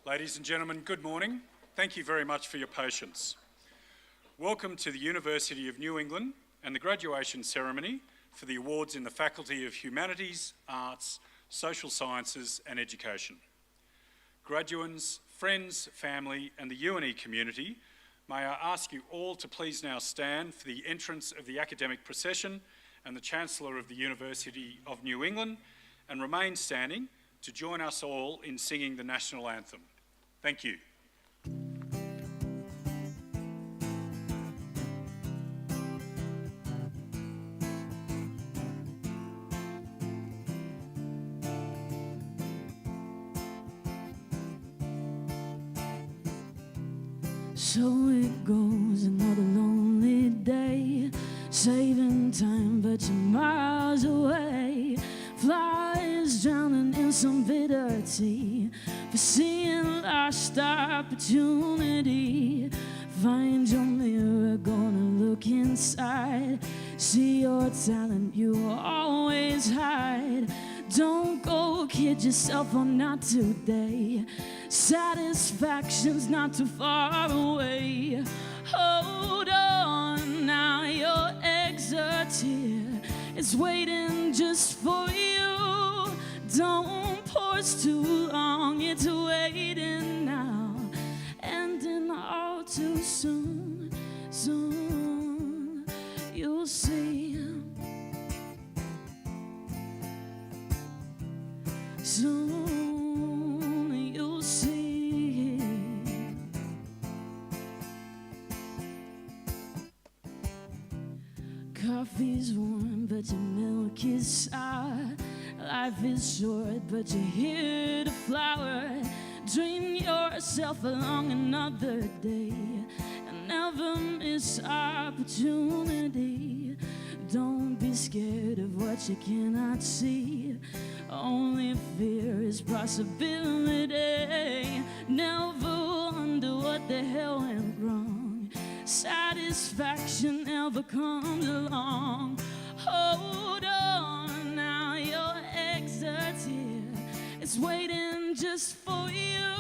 Ladies and gentlemen, good morning. Thank you very much for your patience. Welcome to the University of New England and the graduation ceremony for the awards in the Faculty of Humanities, Arts, Social Sciences and Education. Graduands, friends, family and the UNE community, may I ask you all to please now stand for the entrance of the academic procession and the Chancellor of the University of New England, and remain standing to join us all in singing the National Anthem. Thank you. So it goes, another lonely day, saving time but you're miles away. Flies drowning in some bitter tea, for seeing lost opportunity. Find your mirror, gonna look inside, see your talent you always hide. Don't go kid yourself, or not today. Satisfaction's not too far away. Hold on now, your exit here is waiting just for you. Don't pause too long, it's waiting now, ending all too soon. Soon you'll see. Soon you'll see. Coffee's warm, but your milk is sour. Life is short, but you're here to flower. Dream yourself along another day, and never miss opportunity. Don't be scared of what you cannot see. Only fear is possibility. Never wonder what the hell went wrong. Satisfaction never comes along. Hold on now, your exit here is waiting just for you.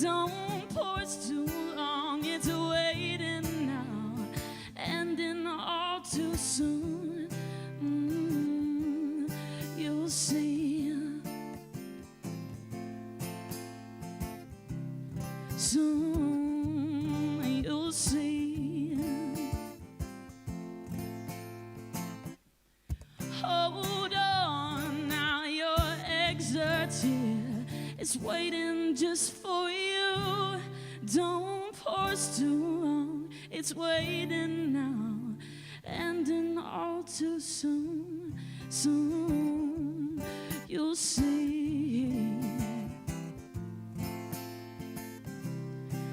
Don't pause too long, it's waiting now, ending all too soon. You'll see. Soon you'll see. Hold on now, your exit here is waiting just for you. Don't pause too long, it's waiting now, ending all too soon. Soon you'll see.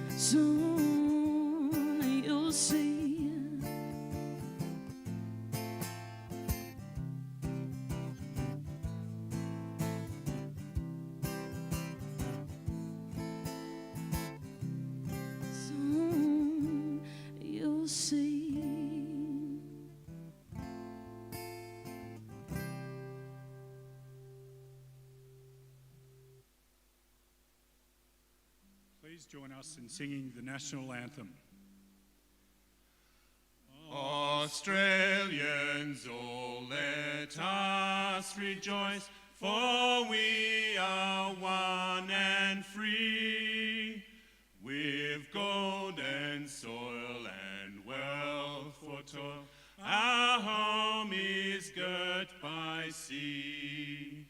Soon you'll see. Soon you'll see. Please join us in singing the National Anthem. Australians, all let us rejoice, for we are one and free. With golden soil and wealth for toil, our home is girt by sea.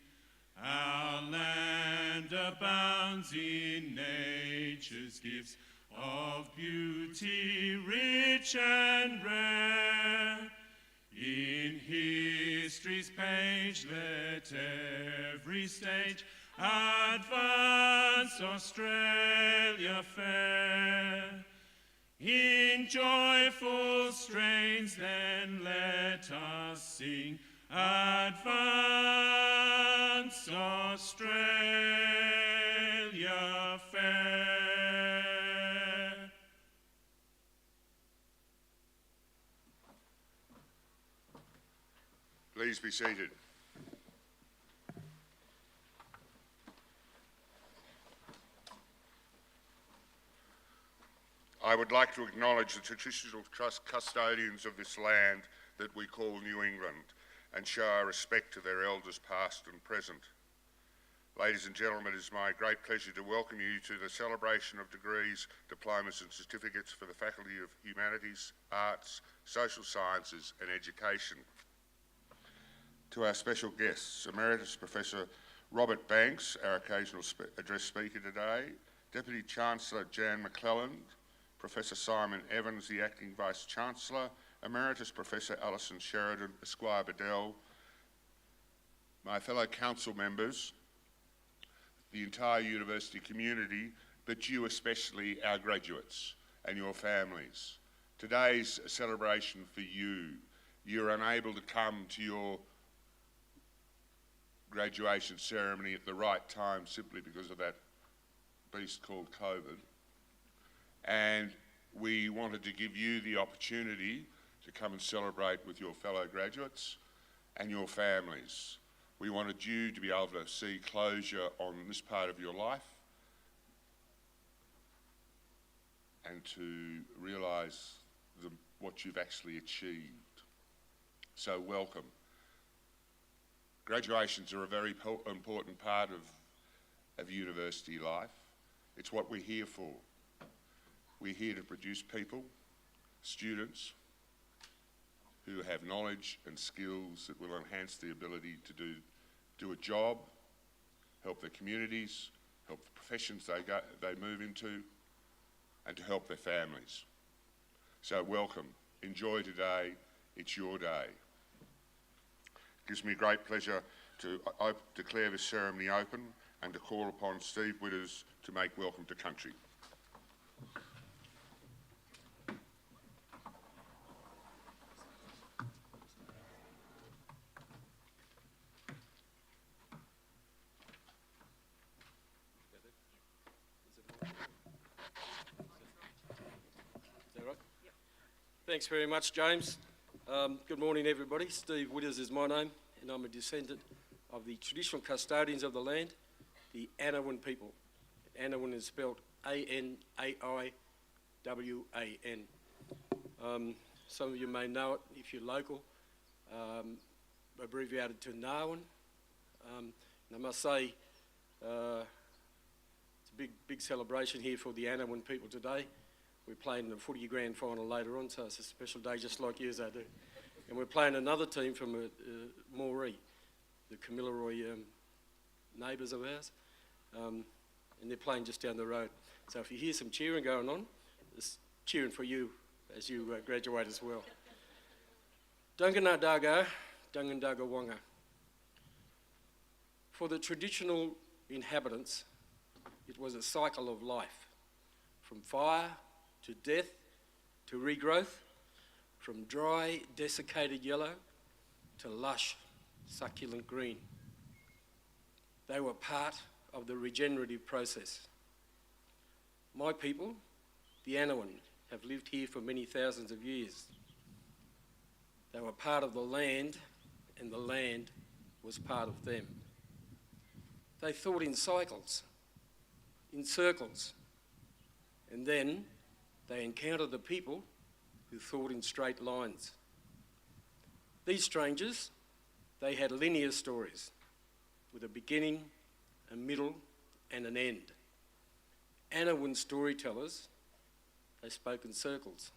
Our land abounds in nature's gifts of beauty rich and rare. In history's page let every stage advance Australia fair. In joyful strains then let us sing, advance Australia fair. Please be seated. I would like to acknowledge the traditional custodians of this land that we call New England and show our respect to their elders past and present. Ladies and gentlemen, it is my great pleasure to welcome you to the celebration of degrees, diplomas and certificates for the Faculty of Humanities, Arts, Social Sciences and Education. To our special guests, Emeritus Professor Robert Banks, our occasional address speaker today, Deputy Chancellor Jan McClelland, Professor Simon Evans, the Acting Vice-Chancellor, Emeritus Professor Alison Sheridan, Esquire Bedell, my fellow council members, the entire university community, but you especially, our graduates and your families. Today's a celebration for you. You're unable to come to your graduation ceremony at the right time simply because of that beast called COVID. And we wanted to give you the opportunity to come and celebrate with your fellow graduates and your families. We wanted you to be able to see closure on this part of your life and to realise what you've actually achieved. So welcome. Graduations are a very important part of university life. It's what we're here for. We're here to produce people, students, who have knowledge and skills that will enhance the ability to do a job, help their communities, help the professions they move into, and to help their families. So welcome, enjoy today, it's your day. It gives me great pleasure to declare this ceremony open and to call upon Steve Witters to make welcome to country. Thanks very much, James. Good morning, everybody. Steve Witters is my name, and I'm a descendant of the traditional custodians of the land, the Anawan people. Anawan is spelled A-N-A-I-W-A-N. Some of you may know it if you're local, abbreviated to Nawan. And I must say, it's a big celebration here for the Anawan people today. We're playing the footy grand final later on, so it's a special day just like yours they do. And we're playing another team from Moree, the Kamilaroi neighbours of ours, and they're playing just down the road. So if you hear some cheering going on, it's cheering for you as you graduate as well. Dungana Dago, Dungandaga Wanga. For the traditional inhabitants, it was a cycle of life, from fire to death, to regrowth, from dry, desiccated yellow to lush, succulent green. They were part of the regenerative process. My people, the Anawan, have lived here for many thousands of years. They were part of the land, and the land was part of them. They thought in cycles, in circles, and then they encountered the people who thought in straight lines. These strangers, they had linear stories with a beginning, a middle, and an end. Anawan storytellers, they spoke in circles,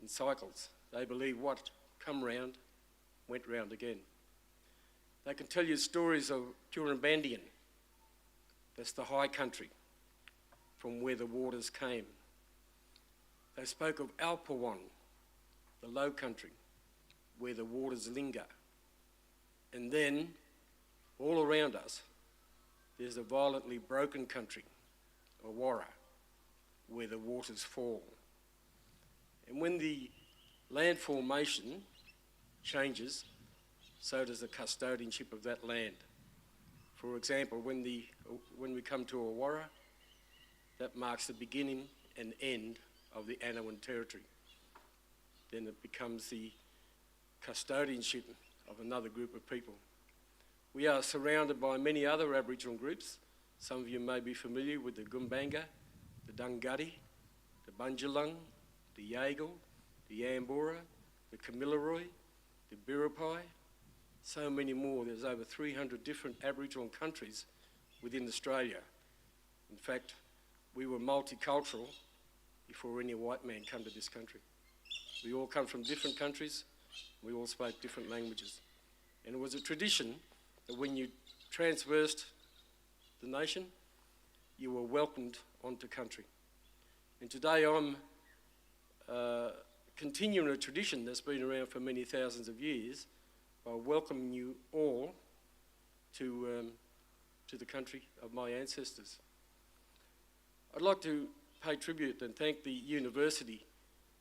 in cycles. They believed what come round, went round again. They can tell you stories of Turumbandian, that's the high country, from where the waters came. They spoke of Alpawan, the low country, where the waters linger. And then, all around us, there's a violently broken country, Awara, where the waters fall. And when the land formation changes, so does the custodianship of that land. For example, when we come to Awara, that marks the beginning and end of the Anawan territory. Then it becomes the custodianship of another group of people. We are surrounded by many other Aboriginal groups. Some of you may be familiar with the Gumbanga, the Dungutty, the Bunjalung, the Yagle, the Yambora, the Kamilaroi, the Biripi, so many more. There's over 300 different Aboriginal countries within Australia. In fact, we were multicultural before any white man came to this country. We all come from different countries, we all spoke different languages. And it was a tradition that when you traversed the nation, you were welcomed onto country. And today I'm continuing a tradition that's been around for many thousands of years by welcoming you all to the country of my ancestors. I'd like to pay tribute and thank the university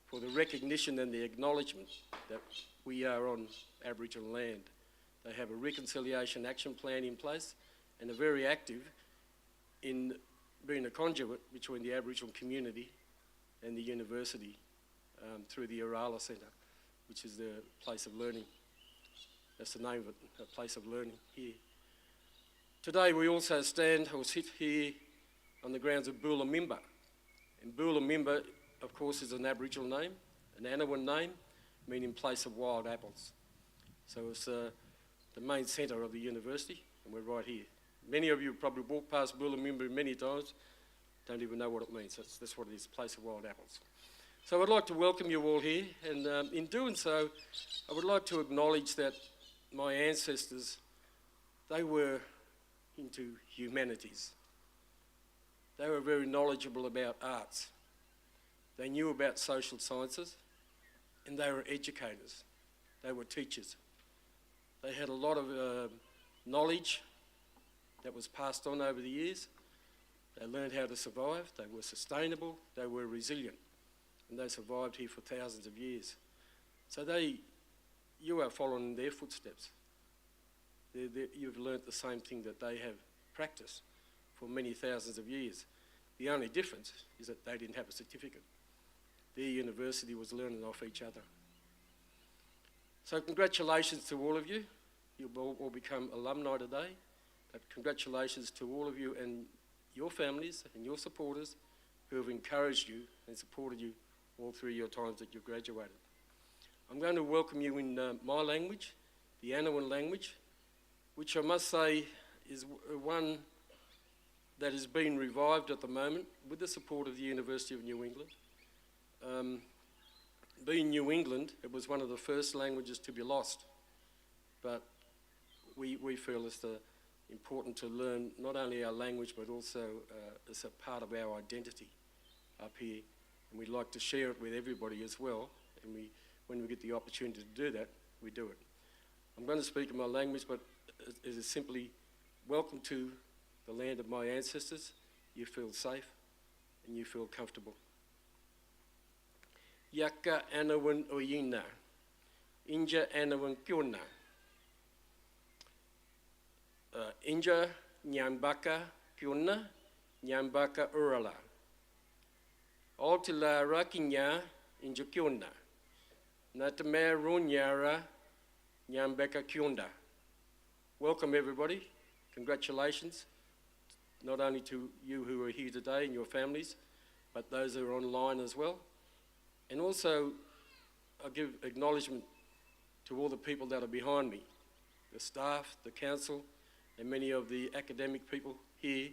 for the recognition and the acknowledgement that we are on Aboriginal land. They have a reconciliation action plan in place and are very active in being a conduit between the Aboriginal community and the university through the Arala Centre, which is the place of learning. That's the name of it, a place of learning here. Today we also stand or sit here on the grounds of Boolamimba. And Boolamimba, of course, is an Aboriginal name, an Anawan name, meaning place of wild apples. So it's the main centre of the university, and we're right here. Many of you probably walked past Boolamimba many times, don't even know what it means. That's what it is, place of wild apples. So I'd like to welcome you all here, and in doing so, I would like to acknowledge that my ancestors, they were into humanities. They were very knowledgeable about arts. They knew about social sciences, and they were educators. They were teachers. They had a lot of knowledge that was passed on over the years. They learned how to survive. They were sustainable. They were resilient. And they survived here for thousands of years. So you are following their footsteps. You've learnt the same thing that they have practiced for many thousands of years. The only difference is that they didn't have a certificate. Their university was learning off each other. So congratulations to all of you. You'll all become alumni today. But congratulations to all of you and your families and your supporters who have encouraged you and supported you all through your times that you've graduated. I'm going to welcome you in my language, the Anawan language, which I must say is one that is being revived at the moment with the support of the University of New England. Being New England, it was one of the first languages to be lost, but we feel it's important to learn not only our language but also as a part of our identity up here, and we'd like to share it with everybody as well, and when we get the opportunity to do that, we do it. I'm going to speak in my language, but it is simply welcome to the land of my ancestors. You feel safe and you feel comfortable. Yaka anawan oyina, inja anawan kyona. Inja nyambaka kyona, nyambaka urala. Altila rakinya inja kyona. Natame runyara nyambaka kyonda. Welcome everybody. Congratulations, not only to you who are here today and your families, but those who are online as well. And also, I give acknowledgement to all the people that are behind me, the staff, the council, and many of the academic people here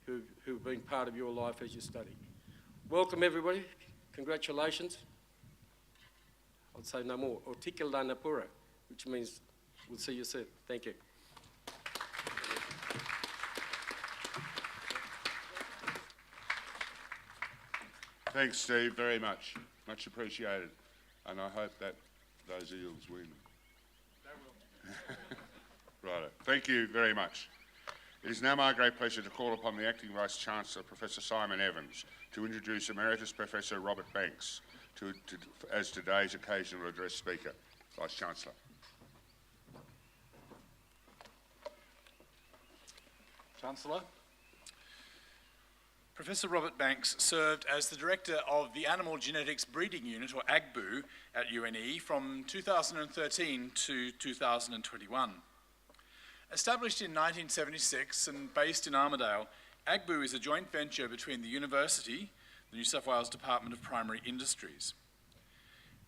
who've been part of your life as you study. Welcome everybody, congratulations. I'll say no more, Otikila Napura, which means we'll see you soon. Thank you. Thanks, Steve, very much. Much appreciated. And I hope that those Eels win. They will. Righto. Thank you very much. It is now my great pleasure to call upon the Acting Vice-Chancellor, Professor Simon Evans, to introduce Emeritus Professor Robert Banks as today's occasional address speaker. Vice-Chancellor. Chancellor. Professor Robert Banks served as the Director of the Animal Genetics Breeding Unit, or AGBU, at UNE from 2013 to 2021. Established in 1976 and based in Armidale, AGBU is a joint venture between the university, the New South Wales Department of Primary Industries.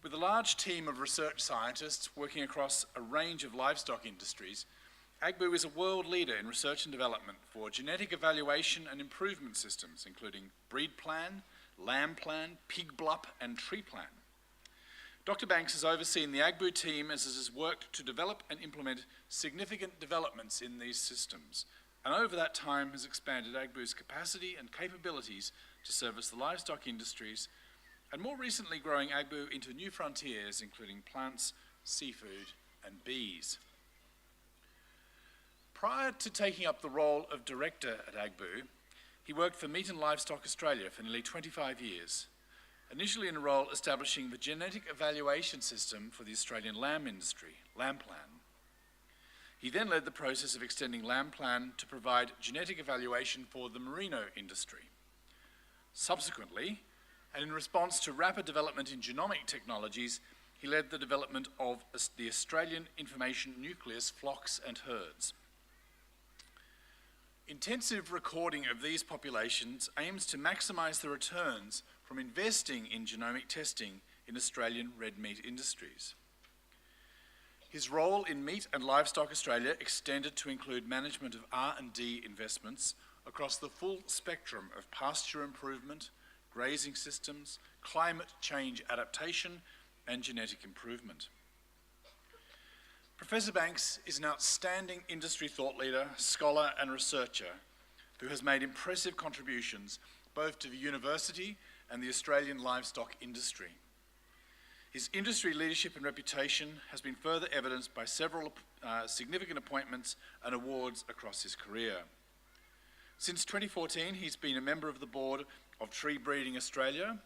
With a large team of research scientists working across a range of livestock industries, AGBU is a world leader in research and development for genetic evaluation and improvement systems, including breed plan, lamb plan, pig blup, and tree plan. Dr. Banks has overseen the AGBU team as it has worked to develop and implement significant developments in these systems, and over that time has expanded AGBU's capacity and capabilities to service the livestock industries, and more recently growing AGBU into new frontiers, including plants, seafood, and bees. Prior to taking up the role of director at AGBU, he worked for Meat and Livestock Australia for nearly 25 years, initially in a role establishing the genetic evaluation system for the Australian lamb industry, Lamb Plan. He then led the process of extending Lamb Plan to provide genetic evaluation for the merino industry. Subsequently, and in response to rapid development in genomic technologies, he led the development of the Australian Information Nucleus flocks and herds. Intensive recording of these populations aims to maximise the returns from investing in genomic testing in Australian red meat industries. His role in Meat and Livestock Australia extended to include management of R&D investments across the full spectrum of pasture improvement, grazing systems, climate change adaptation, and genetic improvement. Professor Banks is an outstanding industry thought leader, scholar, and researcher who has made impressive contributions both to the university and the Australian livestock industry. His industry leadership and reputation has been further evidenced by several significant appointments and awards across his career. Since 2014, he's been a member of the board of Tree Breeding Australia,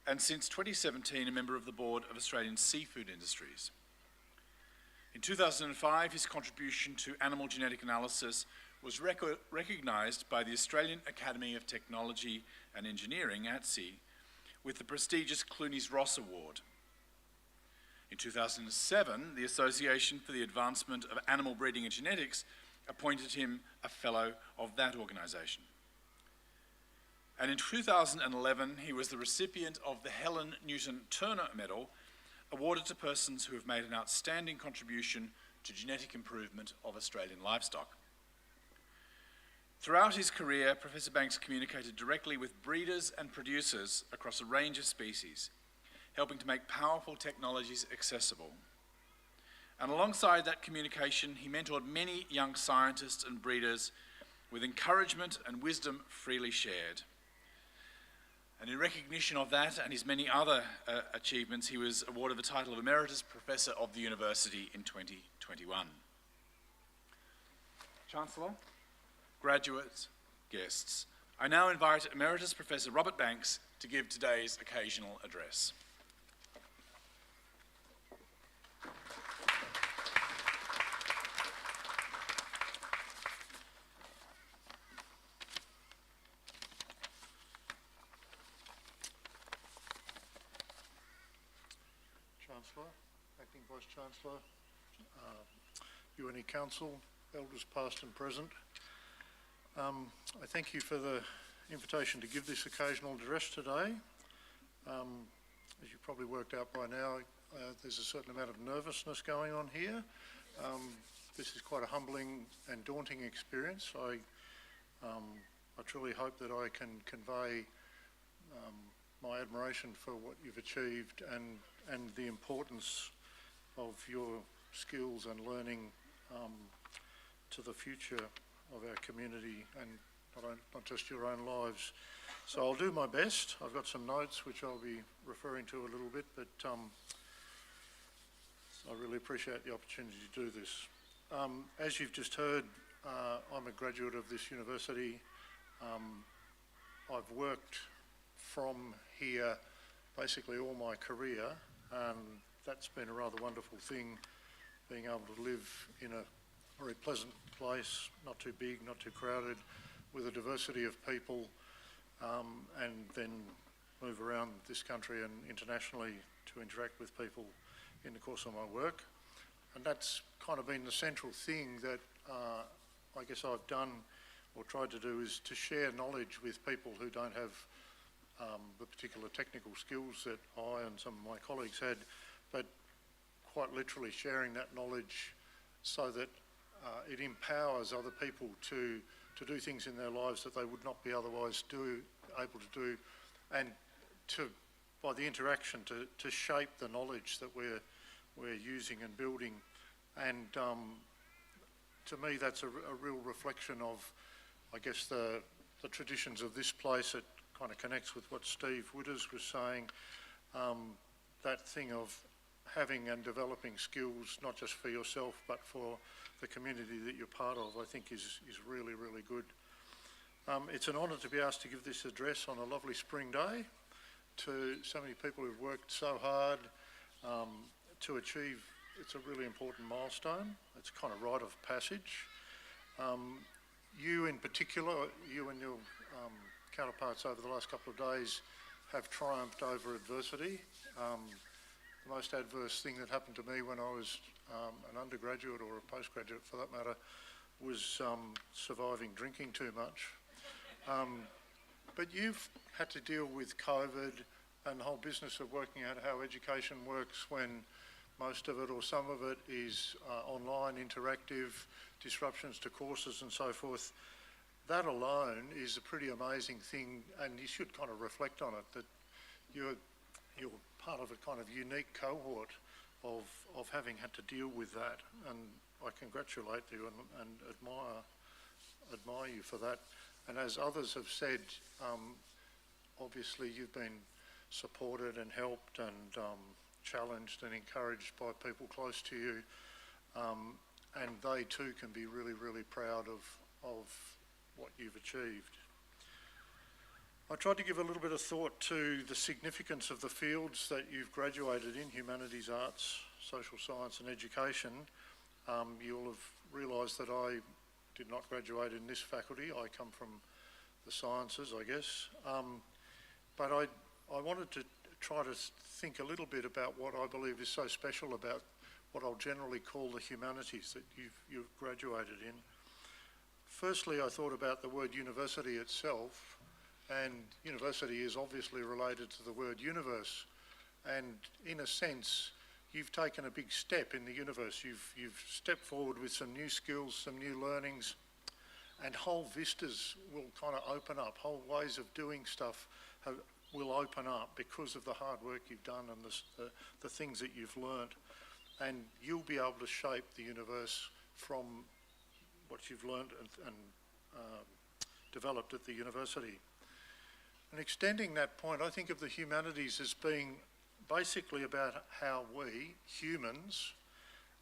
and since 2017, a member of the board of Australian Seafood Industries. In 2005, his contribution to animal genetic analysis was recognised by the Australian Academy of Technology and Engineering, ATSE, with the prestigious Clooney's Ross Award. In 2007, the Association for the Advancement of Animal Breeding and Genetics appointed him a Fellow of that organisation. And in 2011, he was the recipient of the Helen Newton Turner Medal, awarded to persons who have made an outstanding contribution to genetic improvement of Australian livestock. Throughout his career, Professor Banks communicated directly with breeders and producers across a range of species, helping to make powerful technologies accessible. And alongside that communication, he mentored many young scientists and breeders with encouragement and wisdom freely shared. And in recognition of that and his many other achievements, he was awarded the title of Emeritus Professor of the University in 2021. Chancellor, graduates, guests, I now invite Emeritus Professor Robert Banks to give today's occasional address. Chancellor, Acting Vice-Chancellor, UNE Council, Elders past and present. I thank you for the invitation to give this occasional address today. As you probably worked out by now, there's a certain amount of nervousness going on here. This is quite a humbling and daunting experience. I truly hope that I can convey my admiration for what you've achieved and the importance of your skills and learning to the future of our community and not just your own lives. So I'll do my best. I've got some notes which I'll be referring to a little bit, but I really appreciate the opportunity to do this. As you've just heard, I'm a graduate of this university. I've worked from here basically all my career, and that's been a rather wonderful thing, being able to live in a very pleasant place, not too big, not too crowded, with a diversity of people, and then move around this country and internationally to interact with people in the course of my work. And that's kind of been the central thing that I guess I've done or tried to do, is to share knowledge with people who don't have the particular technical skills that I and some of my colleagues had, but quite literally sharing that knowledge so that it empowers other people to do things in their lives that they would not be otherwise able to do, and by the interaction to shape the knowledge that we're using and building. And to me, that's a real reflection of, I guess, the traditions of this place. It kind of connects with what Steve Witters was saying, that thing of having and developing skills, not just for yourself, but for the community that you're part of, I think is really, really good. It's an honour to be asked to give this address on a lovely spring day to so many people who've worked so hard to achieve. It's a really important milestone. It's kind of rite of passage. You in particular, you and your counterparts over the last couple of days have triumphed over adversity. The most adverse thing that happened to me when I was an undergraduate, or a postgraduate for that matter, was surviving drinking too much. But you've had to deal with COVID and the whole business of working out how education works when most of it or some of it is online, interactive, disruptions to courses and so forth. That alone is a pretty amazing thing, and you should kind of reflect on it, that you're part of a kind of unique cohort of having had to deal with that, and I congratulate you and admire you for that. And as others have said, obviously you've been supported and helped and challenged and encouraged by people close to you, and they too can be really, really proud of what you've achieved. I tried to give a little bit of thought to the significance of the fields that you've graduated in: humanities, arts, social science and education. You'll have realised that I did not graduate in this faculty. I come from the sciences, I guess. But I wanted to try to think a little bit about what I believe is so special about what I'll generally call the humanities that you've graduated in. Firstly, I thought about the word university itself, and university is obviously related to the word universe, and in a sense you've taken a big step in the universe. You've stepped forward with some new skills, some new learnings, and whole vistas will kind of open up, whole ways of doing stuff will open up because of the hard work you've done and the things that you've learnt, and you'll be able to shape the universe from what you've learnt and developed at the university. And extending that point, I think of the humanities as being basically about how we, humans,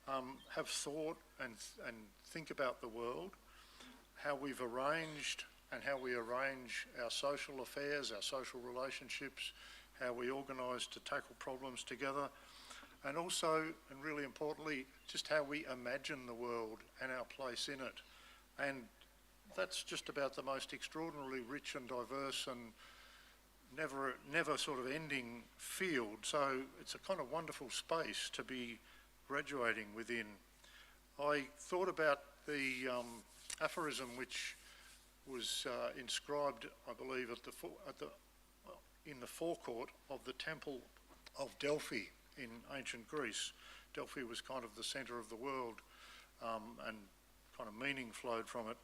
have thought and think about the world, how we've arranged and how we arrange our social affairs, our social relationships, how we organise to tackle problems together, and also, and really importantly, just how we imagine the world and our place in it. And that's just about the most extraordinarily rich and diverse and never sort of ending field. So it's a kind of wonderful space to be graduating within. I thought about the aphorism which was inscribed, I believe, in the forecourt of the Temple of Delphi in ancient Greece. Delphi was kind of the centre of the world, and kind of meaning flowed from it.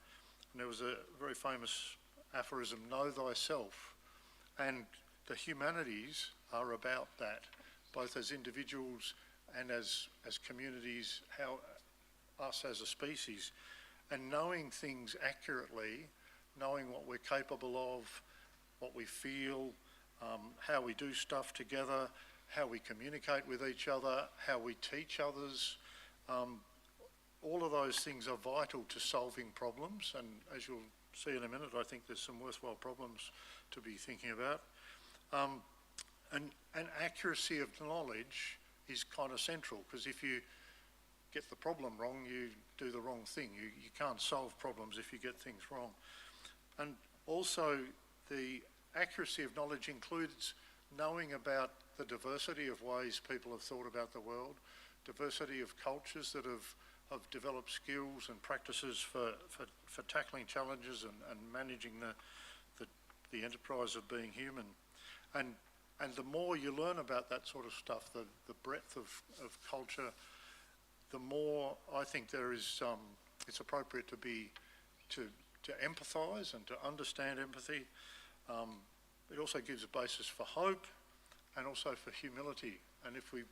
And there was a very famous aphorism, "Know thyself." And the humanities are about that, both as individuals and as communities, how us as a species, and knowing things accurately, knowing what we're capable of, what we feel, how we do stuff together, how we communicate with each other, how we teach others. All of those things are vital to solving problems, and as you'll see in a minute, I think there's some worthwhile problems to be thinking about. And accuracy of knowledge is kind of central, because if you get the problem wrong, you do the wrong thing. You can't solve problems if you get things wrong. And also the accuracy of knowledge includes knowing about the diversity of ways people have thought about the world, diversity of cultures that have have developed skills and practices for tackling challenges and managing the enterprise of being human. And the more you learn about that sort of stuff, the breadth of culture, the more I think there is, it's appropriate to empathise and to understand empathy. It also gives a basis for hope and also for humility. And if we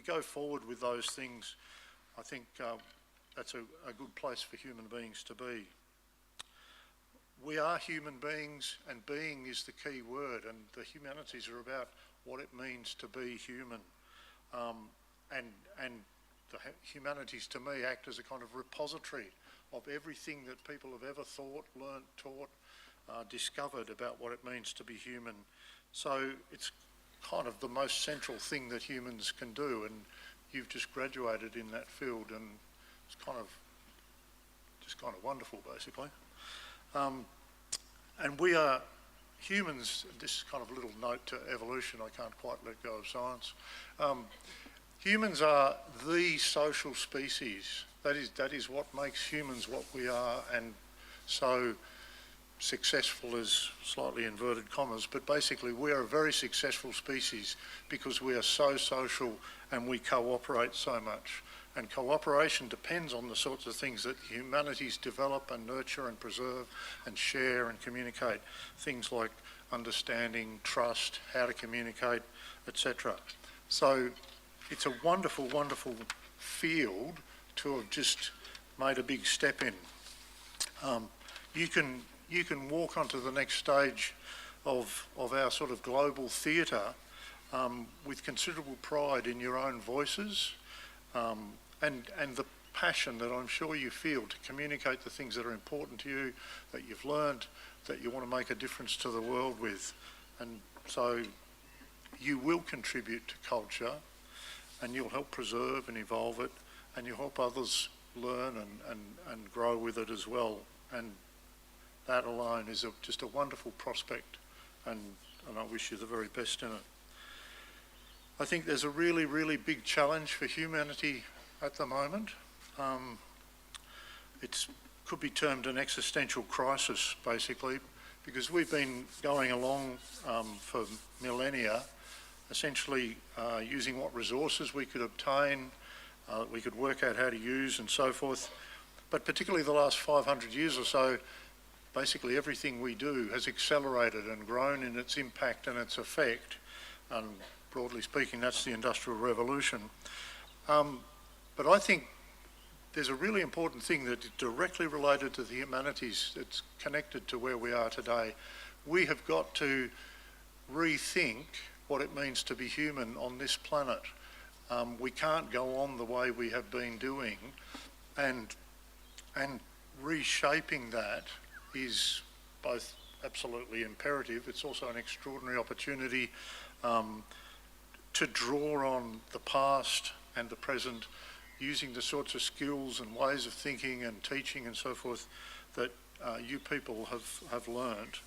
go forward with those things, I think that's a good place for human beings to be. We are human beings, and being is the key word, and the humanities are about what it means to be human. And the humanities, to me, act as a kind of repository of everything that people have ever thought, learnt, taught, discovered about what it means to be human. So it's kind of the most central thing that humans can do, and you've just graduated in that field, and it's just kind of wonderful, basically. And we are humans. This is kind of a little note to evolution. I can't quite let go of science. Humans are the social species. That is what makes humans what we are, and so successful is slightly inverted commas, but basically we are a very successful species because we are so social and we cooperate so much. And cooperation depends on the sorts of things that humanities develop and nurture and preserve and share and communicate. Things like understanding, trust, how to communicate, etc. So it's a wonderful, wonderful field to have just made a big step in. You can walk onto the next stage of our sort of global theatre with considerable pride in your own voices, and the passion that I'm sure you feel to communicate the things that are important to you, that you've learned, that you want to make a difference to the world with. And so you will contribute to culture, and you'll help preserve and evolve it, and you'll help others learn and grow with it as well. And that alone is just a wonderful prospect, and I wish you the very best in it. I think there's a really, really big challenge for humanity at the moment. It could be termed an existential crisis, basically, because we've been going along for millennia, essentially using what resources we could obtain, we could work out how to use and so forth. But particularly the last 500 years or so, basically everything we do has accelerated and grown in its impact and its effect. And broadly speaking, that's the Industrial Revolution. But I think there's a really important thing that is directly related to the humanities that's connected to where we are today. We have got to rethink what it means to be human on this planet. We can't go on the way we have been doing, and reshaping that is both absolutely imperative. It's also an extraordinary opportunity to draw on the past and the present, using the sorts of skills and ways of thinking and teaching and so forth that you people have learned.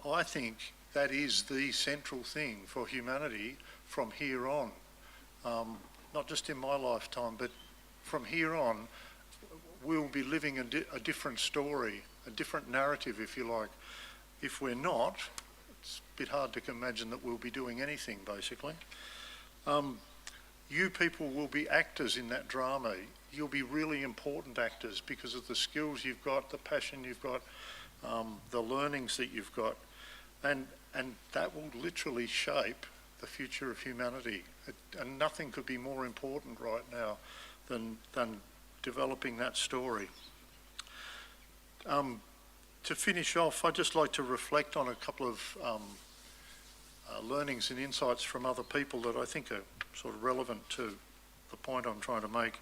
I think that is the central thing for humanity from here on. Not just in my lifetime, but from here on, we'll be living a different story, a different narrative, if you like. If we're not, it's a bit hard to imagine that we'll be doing anything, basically. You people will be actors in that drama. You'll be really important actors because of the skills you've got, the passion you've got, the learnings that you've got, and that will literally shape the future of humanity. And nothing could be more important right now than developing that story. To finish off, I'd just like to reflect on a couple of learnings and insights from other people that I think are sort of relevant to the point I'm trying to make.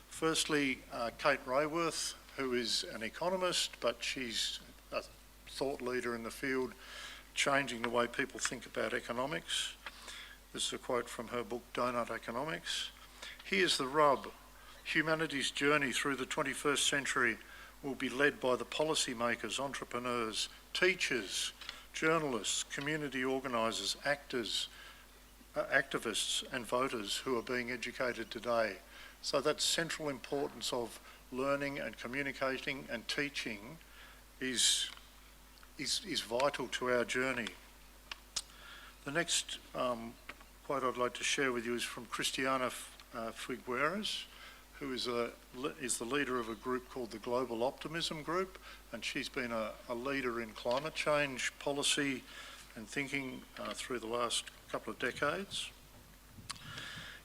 Firstly, Kate Rayworth, who is an economist, but she's a thought leader in the field, changing the way people think about economics. This is a quote from her book, Donut Economics. Here's the rub. Humanity's journey through the 21st century will be led by the policymakers, entrepreneurs, teachers, journalists, community organisers, actors, activists and voters who are being educated today. So that central importance of learning and communicating and teaching is vital to our journey. The next quote I'd like to share with you is from Christiana Figueres, who is the leader of a group called the Global Optimism Group, and she's been a leader in climate change policy and thinking through the last couple of decades.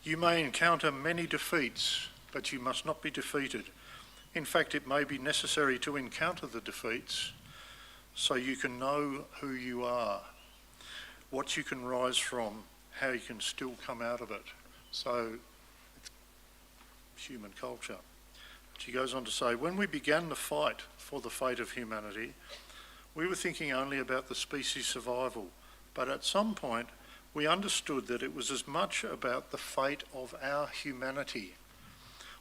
You may encounter many defeats, but you must not be defeated. In fact, it may be necessary to encounter the defeats so you can know who you are, what you can rise from, how you can still come out of it. So, it's human culture. She goes on to say, when we began the fight for the fate of humanity, we were thinking only about the species survival, but at some point we understood that it was as much about the fate of our humanity.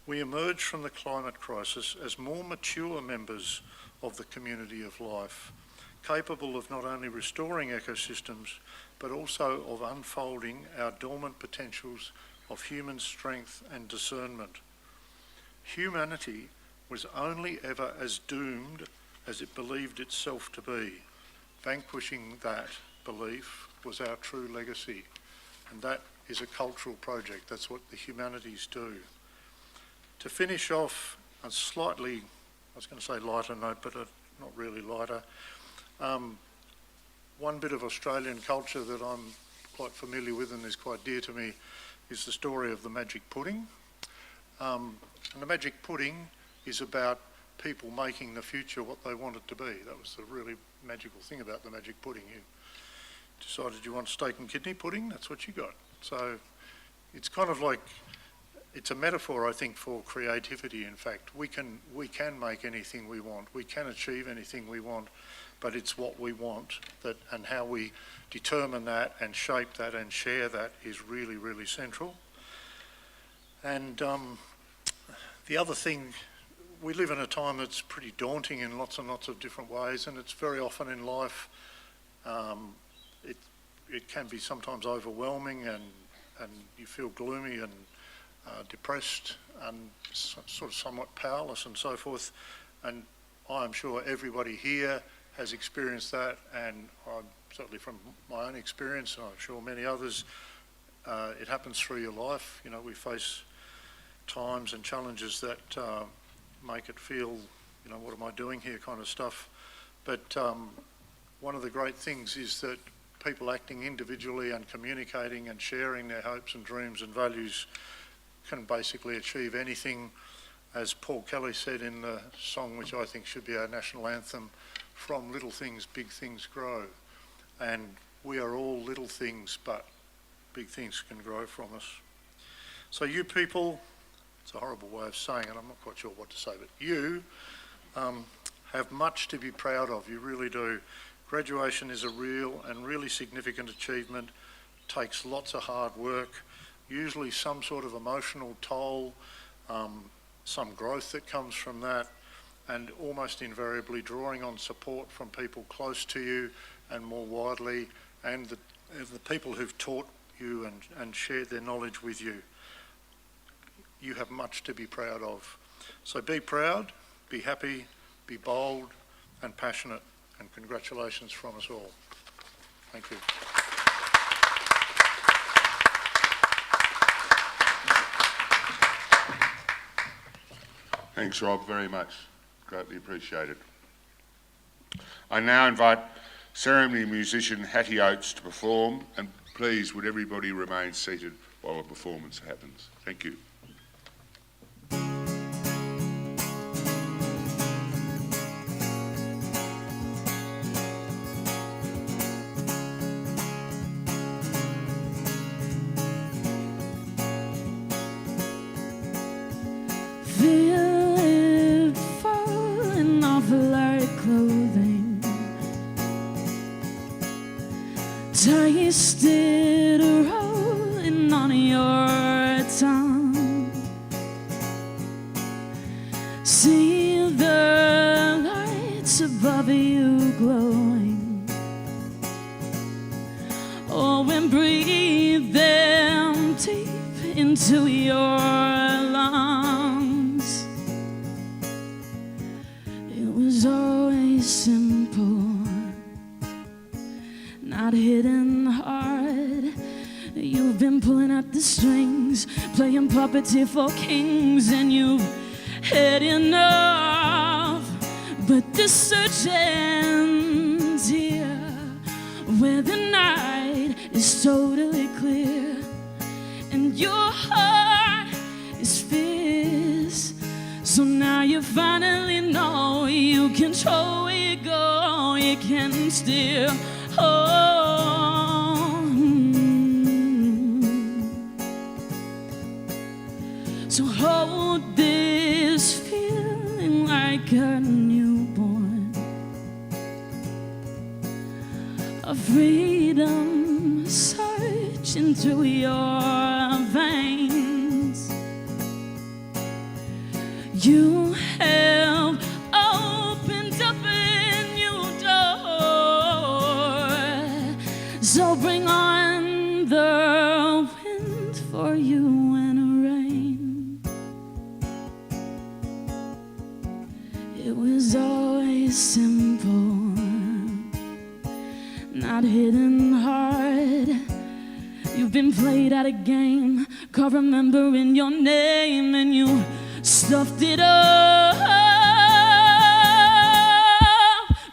We emerged from the climate crisis as more mature members of the community of life, capable of not only restoring ecosystems, but also of unfolding our dormant potentials of human strength and discernment. Humanity was only ever as doomed as it believed itself to be. Vanquishing that belief was our true legacy, and that is a cultural project. That's what the humanities do. To finish off a slightly, I was going to say lighter note, but not really lighter, one bit of Australian culture that I'm quite familiar with and is quite dear to me is the story of the magic pudding. And the magic pudding is about people making the future what they want it to be. That was the really magical thing about the magic pudding. You decided you want steak and kidney pudding, that's what you got. So it's kind of like, it's a metaphor, I think, for creativity. In fact, we can make anything we want, we can achieve anything we want, but it's what we want that, and how we determine that and shape that and share that is really, really central. And the other thing, we live in a time that's pretty daunting in lots and lots of different ways, and it's very often in life, it can be sometimes overwhelming, and you feel gloomy and depressed and sort of somewhat powerless and so forth. And I'm sure everybody here has experienced that, and I'm certainly from my own experience, and I'm sure many others, it happens through your life. You know, we face times and challenges that make it feel, you know, what am I doing here kind of stuff. But one of the great things is that people acting individually and communicating and sharing their hopes and dreams and values can basically achieve anything. As Paul Kelly said in the song, which I think should be our national anthem, from little things, big things grow. And we are all little things, but big things can grow from us. So you people, it's a horrible way of saying it, I'm not quite sure what to say, but you have much to be proud of, you really do. Graduation is a real and really significant achievement, takes lots of hard work, usually some sort of emotional toll, some growth that comes from that, and almost invariably drawing on support from people close to you and more widely, and the people who've taught you and shared their knowledge with you. You have much to be proud of. So be proud, be happy, be bold and passionate, and congratulations from us all. Thank you. Thanks, Rob, very much. Greatly appreciated. I now invite ceremony musician Hattie Oates to perform, and please would everybody remain seated while the performance happens. Thank you. Feel it falling off like clothing. Taste it rolling on your tongue. See the lights above you glowing. Oh, and breathe them deep into your lungs. simple, not hidden hard. You've been pulling at the strings, playing puppeteer for kings, and you've had enough. But the search ends here, where the night is totally clear, and your heart is fierce. So now you finally know you control where you go, you can steer. So hold this feeling like a newborn, a freedom searching through your veins. You have opened up a new door, so bring on the wind for you and rain. It was always simple, not hidden hard. You've been played at a game, called remembering your name, and you stuffed it up.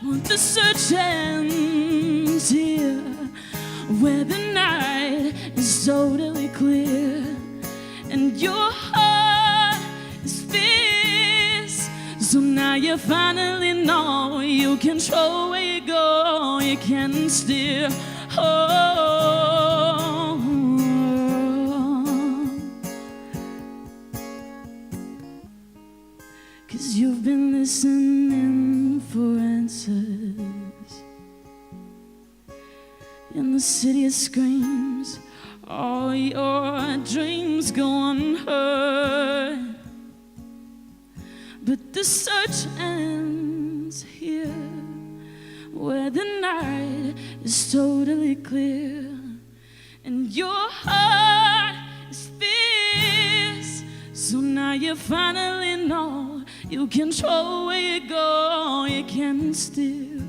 But the search ends here, where the night is totally clear, and your heart is fierce. So now you finally know you control where you go, you can steer. Cause you've been listening for answers in the city of screams. All your dreams go unheard, but the search ends here, where the night is totally clear, and your heart is fierce. So now you finally know you control where you go, you can steer.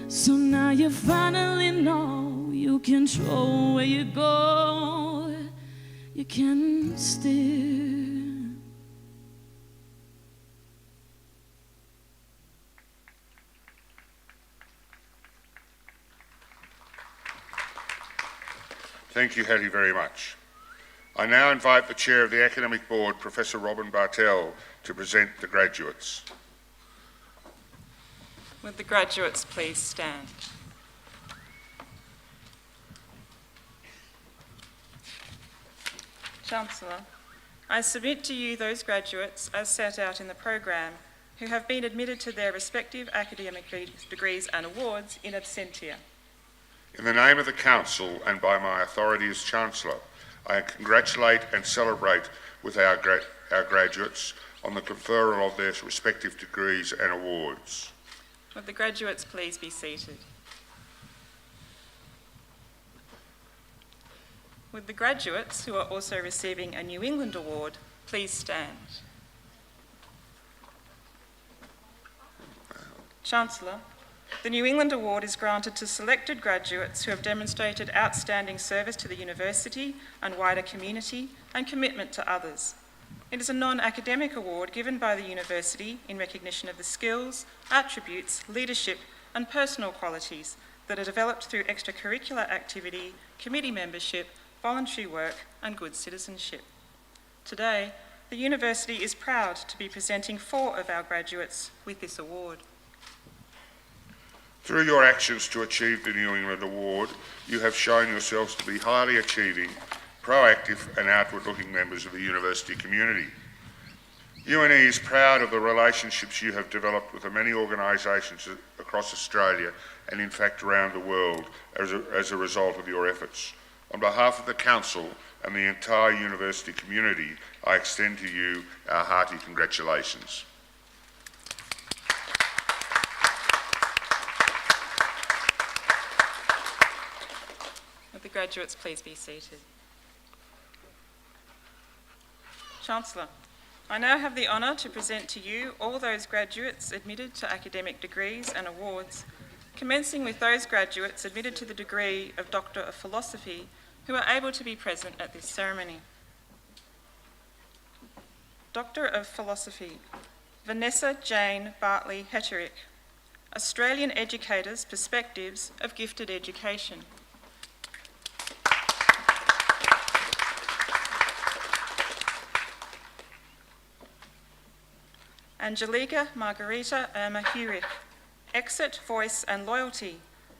So now you finally know you control where you go, you can steer. Thank you, Hattie, very much. I now invite the Chair of the Academic Board, Professor Robin Bartell, to present the graduates. Would the graduates please stand? Chancellor, I submit to you those graduates, as set out in the program, who have been admitted to their respective academic degrees and awards in absentia. In the name of the Council and by my authority as Chancellor, I congratulate and celebrate with our graduates on the conferral of their respective degrees and awards. Would the graduates please be seated? Would the graduates, who are also receiving a New England Award, please stand? Chancellor, the New England Award is granted to selected graduates who have demonstrated outstanding service to the university and wider community and commitment to others. It is a non-academic award given by the university in recognition of the skills, attributes, leadership and personal qualities that are developed through extracurricular activity, committee membership, voluntary work and good citizenship. Today, the university is proud to be presenting 4 of our graduates with this award. Through your actions to achieve the New England Award, you have shown yourselves to be highly achieving, proactive and outward-looking members of the university community. UNE is proud of the relationships you have developed with the many organisations across Australia and in fact around the world as a result of your efforts. On behalf of the Council and the entire university community, I extend to you our hearty congratulations. Would the graduates please be seated? Chancellor, I now have the honour to present to you all those graduates admitted to academic degrees and awards, commencing with those graduates admitted to the degree of Doctor of Philosophy who are able to be present at this ceremony. Doctor of Philosophy, Vanessa Jane Bartley Hetterick, Australian Educators' Perspectives of Gifted Education. Angelica Margarita Irma Hurich, Exit, Voice and Loyalty,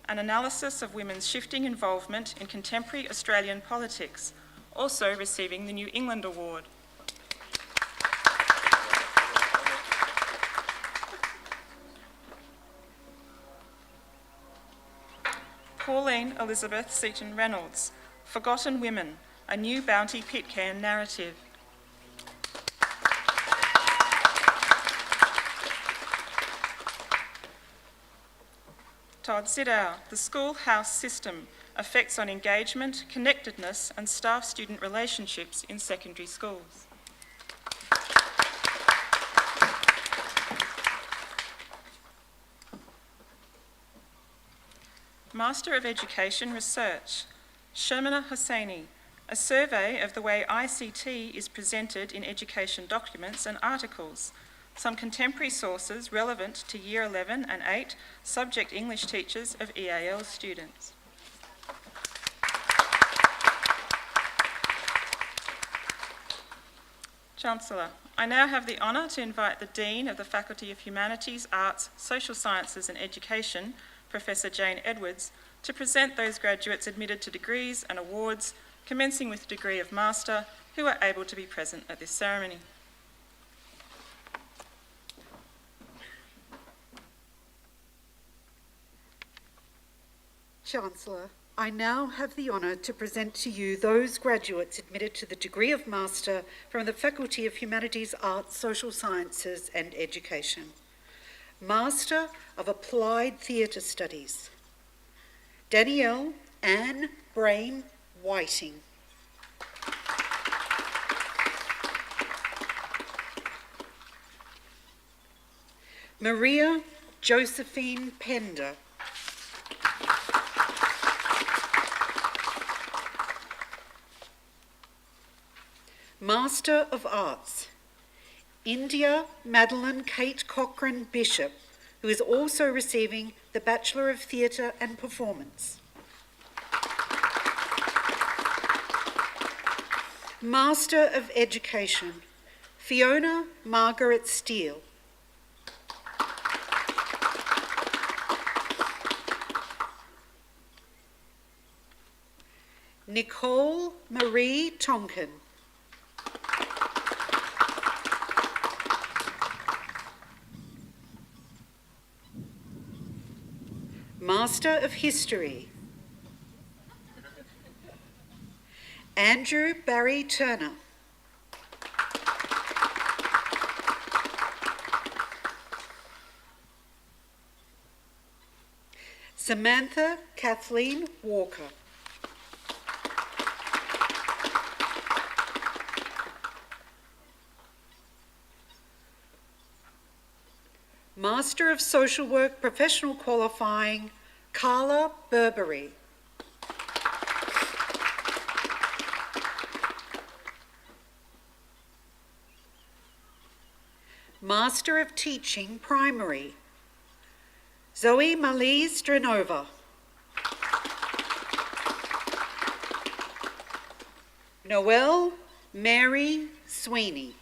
an analysis of women's shifting involvement in contemporary Australian politics, also receiving the New England Award. Pauline Elizabeth Seaton Reynolds, Forgotten Women, a New Bounty Pitcairn Narrative. Todd Sidow, The Schoolhouse System, Effects on Engagement, Connectedness and Staff-Student Relationships in Secondary Schools. Master of Education Research, Shermana Hosseini, a survey of the way ICT is presented in education documents and articles, some contemporary sources relevant to Year 11 and 8 subject English teachers of EAL students. Chancellor, I now have the honour to invite the Dean of the Faculty of Humanities, Arts, Social Sciences and Education, Professor Jane Edwards, to present those graduates admitted to degrees and awards, commencing with the degree of Master, who are able to be present at this ceremony. Chancellor, I now have the honour to present to you those graduates admitted to the degree of Master from the Faculty of Humanities, Arts, Social Sciences and Education. Master of Applied Theatre Studies, Danielle Anne Brain Whiting. Maria Josephine Pender. Master of Arts, India Madeline Kate Cochrane Bishop, who is also receiving the Bachelor of Theatre and Performance. Master of Education, Fiona Margaret Steele. Nicole Marie Tonkin. Master of History, Andrew Barry Turner. Samantha Kathleen Walker. Master of Social Work Professional Qualifying, Carla Burberry. Master of Teaching Primary, Zoe Malise Drenova. Noelle Mary Sweeney.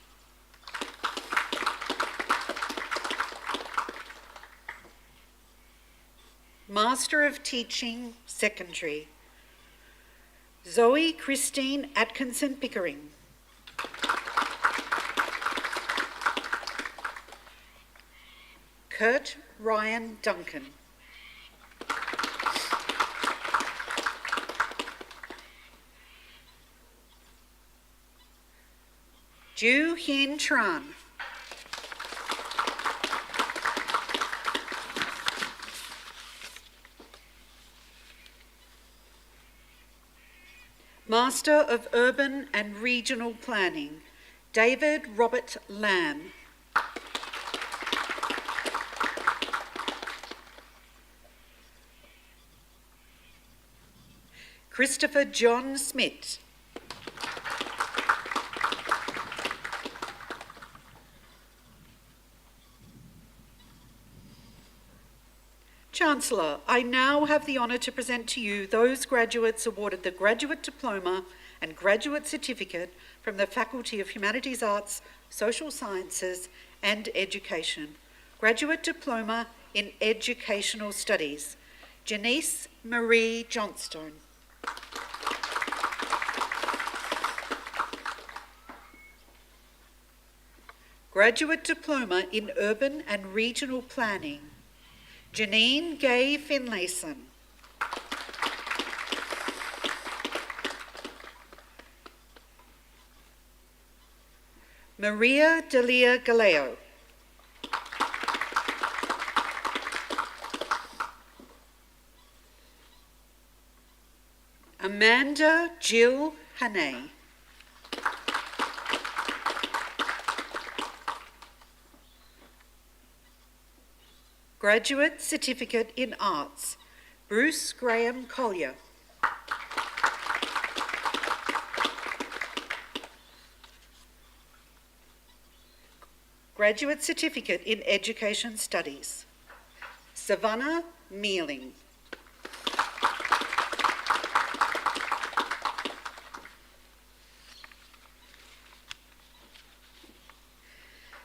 Master of Teaching Secondary, Zoe Christine Atkinson Pickering. Kurt Ryan Duncan. Ju Hien Tran. Master of Urban and Regional Planning, David Robert Lamb. Christopher John Smith. Chancellor, I now have the honour to present to you those graduates awarded the Graduate Diploma and Graduate Certificate from the Faculty of Humanities, Arts, Social Sciences and Education. Graduate Diploma in Educational Studies, Janice Marie Johnstone. Graduate Diploma in Urban and Regional Planning, Janine Gay Finlayson. Maria Delia Galeo. Amanda Jill Haney. Graduate Certificate in Arts, Bruce Graham Collier. Graduate Certificate in Education Studies, Savannah Mealing.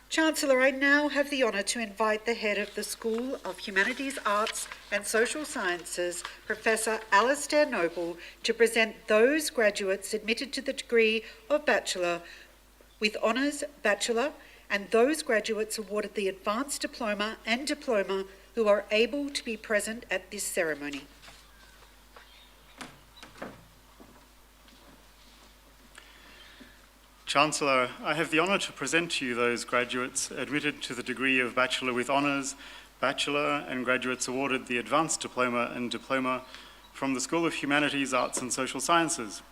Chancellor, I now have the honour to invite the head of the School of Humanities, Arts and Social Sciences, Professor Alastair Noble, to present those graduates admitted to the degree of Bachelor with Honours Bachelor and those graduates awarded the Advanced Diploma and Diploma who are able to be present at this ceremony. Chancellor, I have the honour to present to you those graduates admitted to the degree of Bachelor with Honours, Bachelor, and graduates awarded the Advanced Diploma and Diploma from the School of Humanities, Arts and Social Sciences.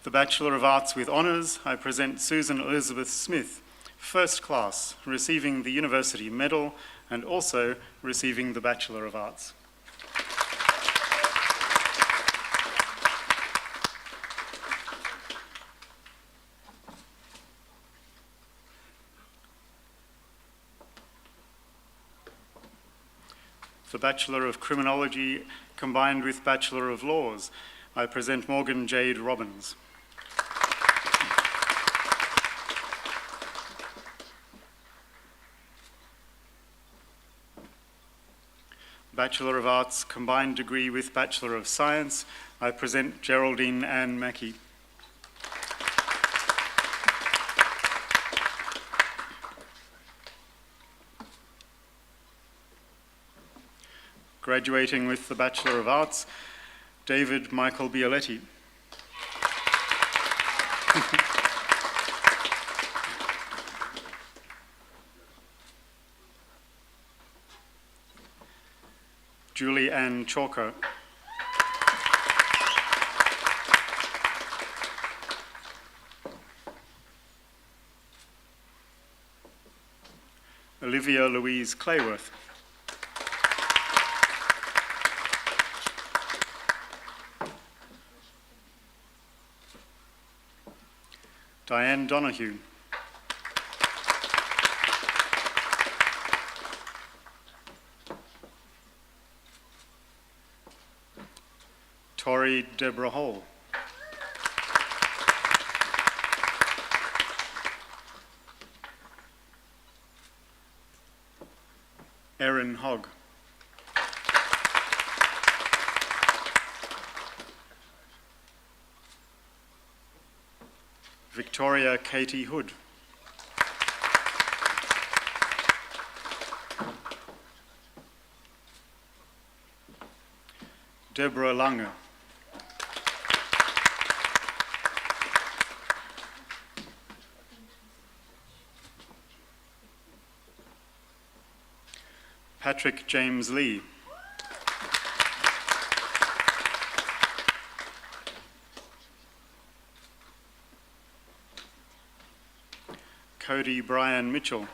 The Bachelor of Arts with Honours, I present Susan Elizabeth Smith, first class, receiving the University Medal and also receiving the Bachelor of Arts. The Bachelor of Criminology combined with Bachelor of Laws, I present Morgan Jade Robbins. Bachelor of Arts combined degree with Bachelor of Science, I present Geraldine Ann Mackey. Graduating with the Bachelor of Arts, David Michael Bioletti. Julie Ann Chalker. Olivia Louise Clayworth. Diane Donahue. Tori Deborah Hall. Erin Hogg. Victoria Katie Hood. Deborah Lange. Patrick James Lee. Cody Brian Mitchell.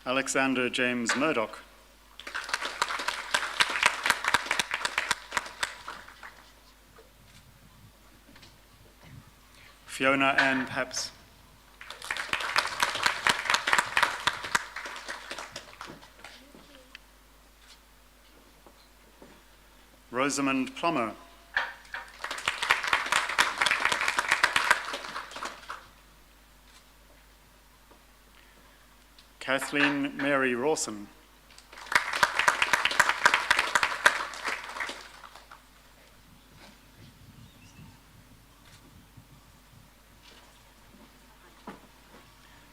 Alexander James Murdoch. Fiona Ann Paps. Rosamond Plummer. Kathleen Mary Rawson.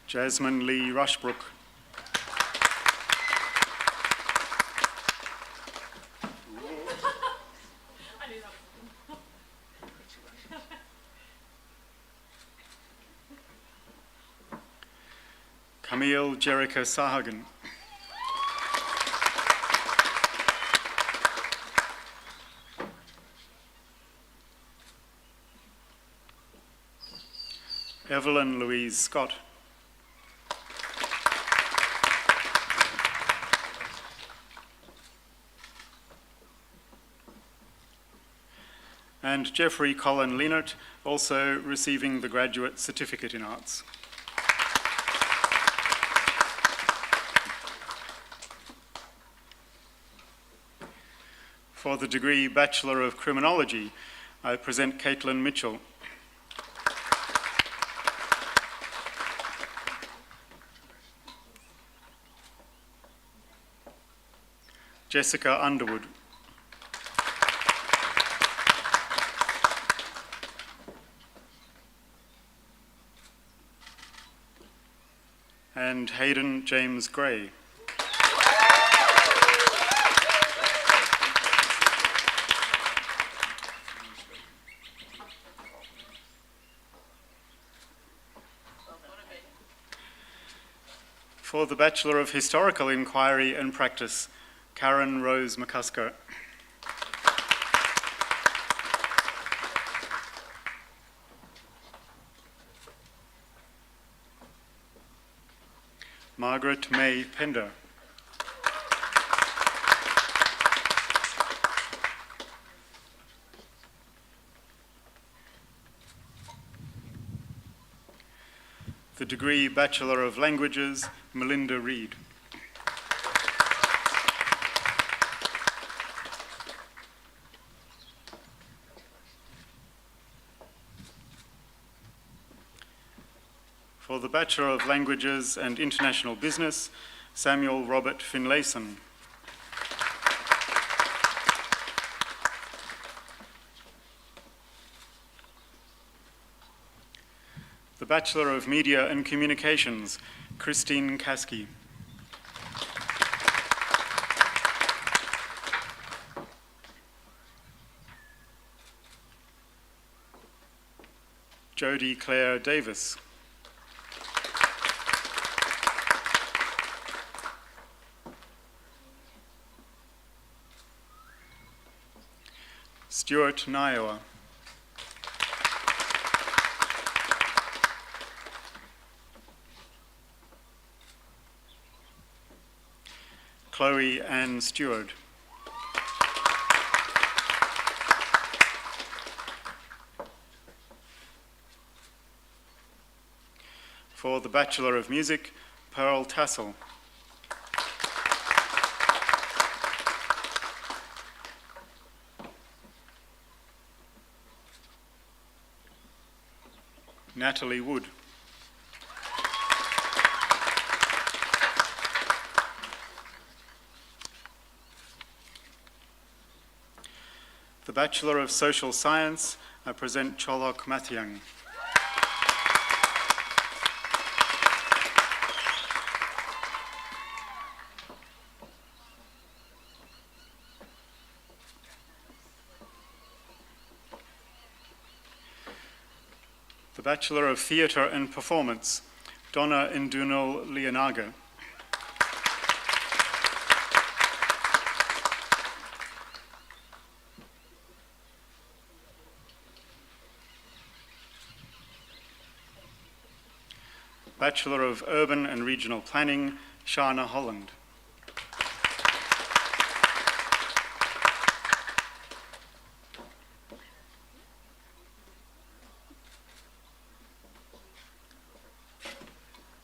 Jasmine Lee Rushbrook. Camille Jerica Sahagan. Evelyn Louise Scott. And Jeffrey Colin Leonard, also receiving the Graduate Certificate in Arts. For the degree Bachelor of Criminology, I present Caitlin Mitchell. Jessica Underwood. And Hayden James Gray. For the Bachelor of Historical Inquiry and Practice, Karen Rose McCusker. Margaret May Pender. The degree Bachelor of Languages, Melinda Reed. For the Bachelor of Languages and International Business, Samuel Robert Finlayson. The Bachelor of Media and Communications, Christine Kasky. Jodie Claire Davis. Stuart Niowa. Chloe Ann Stewart. For the Bachelor of Music, Pearl Tassel. Natalie Wood. The Bachelor of Social Science, I present Cholok Mathiang. The Bachelor of Theatre and Performance, Donna Indunal Leonaga. Bachelor of Urban and Regional Planning, Shana Holland.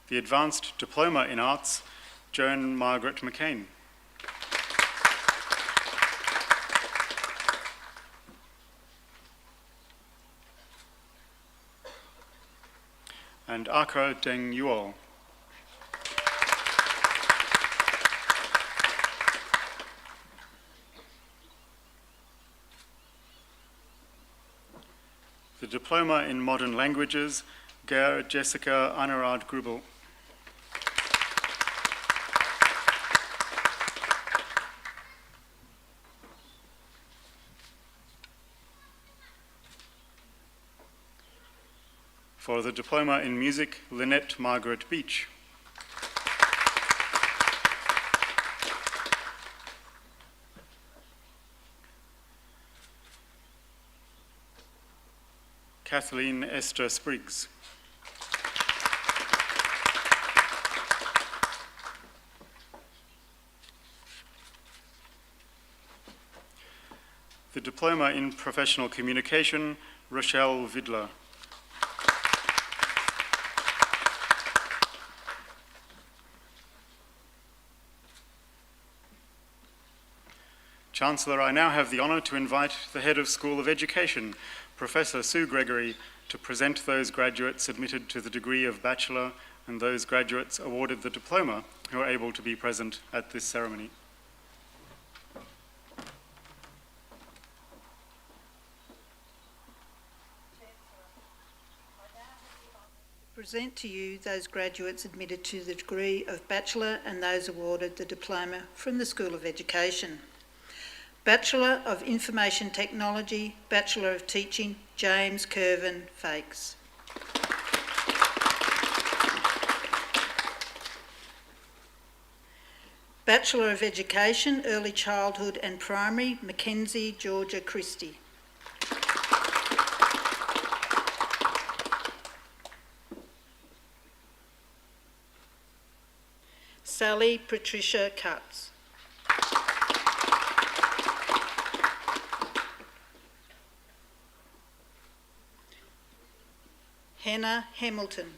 The Advanced Diploma in Arts, Joan Margaret McCain. And Aka Deng Yuol. The Diploma in Modern Languages, Ger Jessica Anarad Grubel. For the Diploma in Music, Lynette Margaret Beach. Kathleen Esther Spriggs. The Diploma in Professional Communication, Rochelle Vidler. Chancellor, I now have the honour to invite the Head of School of Education, Professor Sue Gregory, to present those graduates admitted to the degree of Bachelor and those graduates awarded the diploma who are able to be present at this ceremony. Present to you those graduates admitted to the degree of Bachelor and those awarded the diploma from the School of Education. Bachelor of Information Technology, Bachelor of Teaching, James Curvin Fakes. Bachelor of Education, Early Childhood and Primary, Mackenzie Georgia Christie. Sally Patricia Cutts. Hannah Hamilton.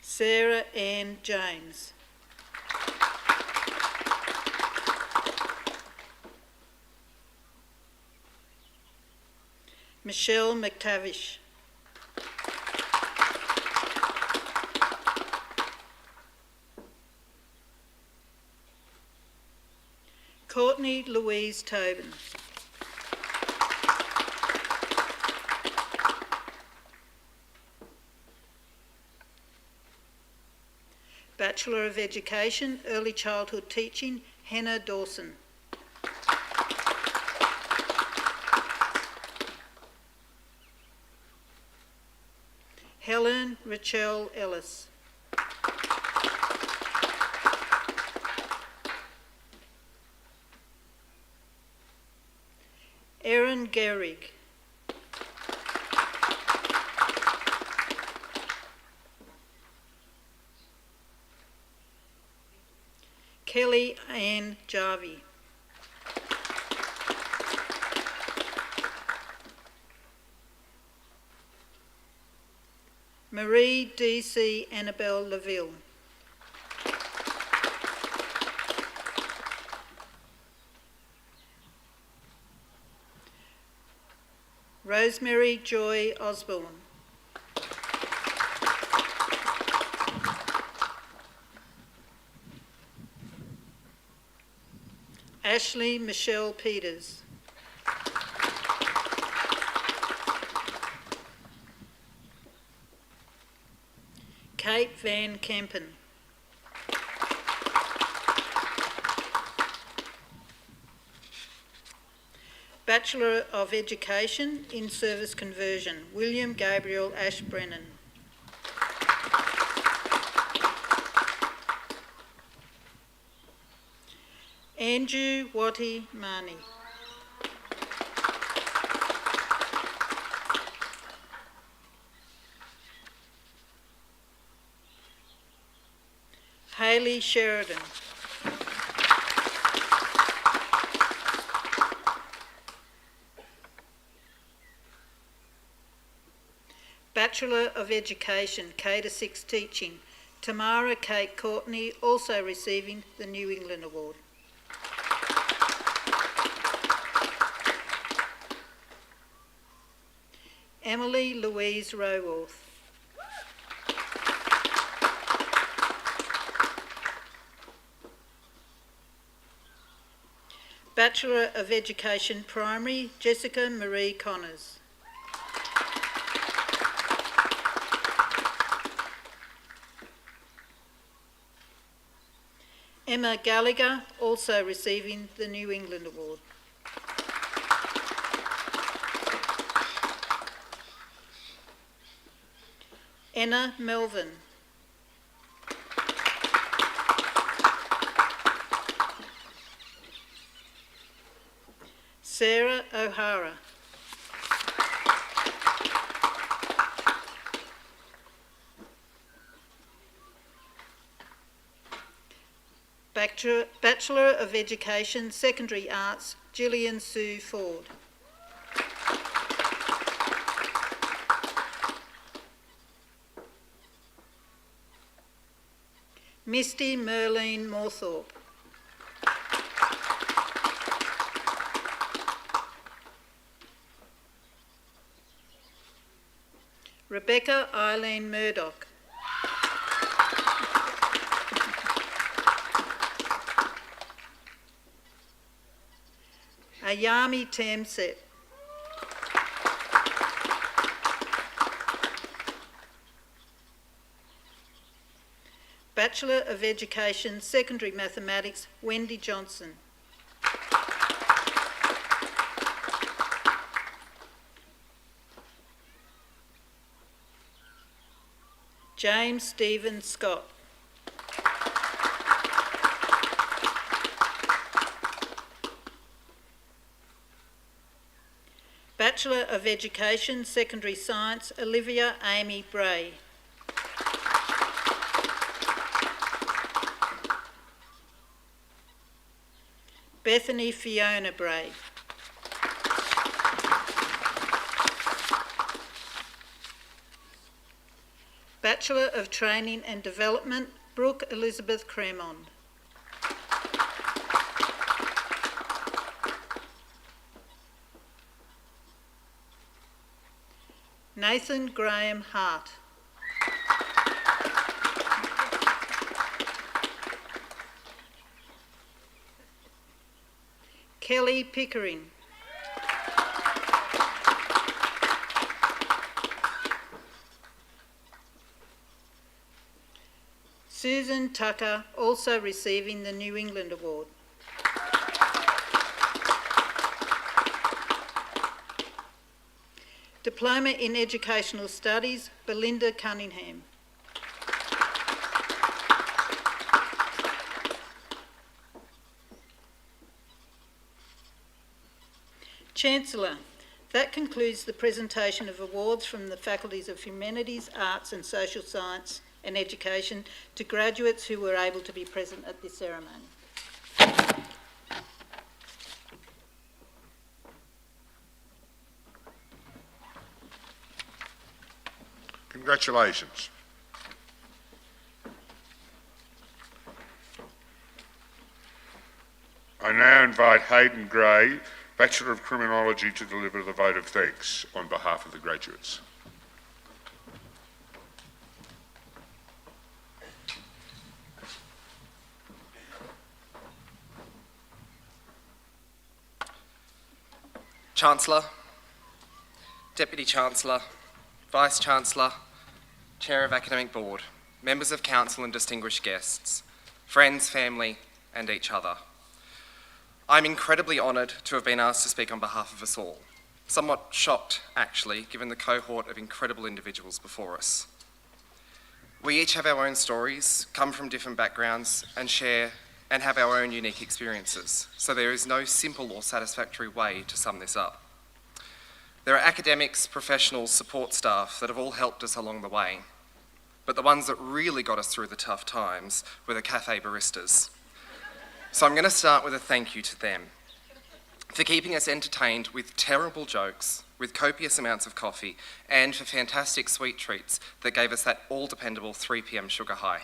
Sarah Ann James. Michelle McTavish. Courtney Louise Tobin. Bachelor of Education, Early Childhood Teaching, Hannah Dawson. Helen Rachel Ellis. Erin Gehrig. Kelly Ann Jarvie. Marie D.C. Annabelle Laville. Rosemary Joy Osborne. Ashley Michelle Peters. Kate Van Kempen. Bachelor of Education, In-Service Conversion, William Gabriel Ashbrennan. Andrew Watty Marnie. Hayley Sheridan. Bachelor of Education, K-6 Teaching, Tamara Kate Courtney, also receiving the New England Award. Emily Louise Roworth. Bachelor of Education, Primary, Jessica Marie Connors. Emma Gallagher, also receiving the New England Award. Anna Melvin. Sarah O'Hara. Bachelor of Education, Secondary Arts, Gillian Sue Ford. Misty Merlene Moorthorpe. Rebecca Eileen Murdoch. Ayami Tamset. Bachelor of Education, Secondary Mathematics, Wendy Johnson. James Stephen Scott. Bachelor of Education, Secondary Science, Olivia Amy Bray. Bethany Fiona Bray. Bachelor of Training and Development, Brooke Elizabeth Cremond. Nathan Graham Hart. Kelly Pickering. Susan Tucker, also receiving the New England Award. Diploma in Educational Studies, Belinda Cunningham. Chancellor, that concludes the presentation of awards from the Faculties of Humanities, Arts and Social Science and Education to graduates who were able to be present at this ceremony. Congratulations. I now invite Hayden Gray, Bachelor of Criminology, to deliver the vote of thanks on behalf of the graduates. Chancellor, Deputy Chancellor, Vice-Chancellor, Chair of Academic Board, members of Council and distinguished guests, friends, family and each other. I'm incredibly honoured to have been asked to speak on behalf of us all. Somewhat shocked, actually, given the cohort of incredible individuals before us. We each have our own stories, come from different backgrounds and share and have our own unique experiences, so there is no simple or satisfactory way to sum this up. There are academics, professionals, support staff that have all helped us along the way, but the ones that really got us through the tough times were the cafe baristas. So I'm going to start with a thank you to them for keeping us entertained with terrible jokes, with copious amounts of coffee, and for fantastic sweet treats that gave us that all-dependable 3 p.m. sugar high.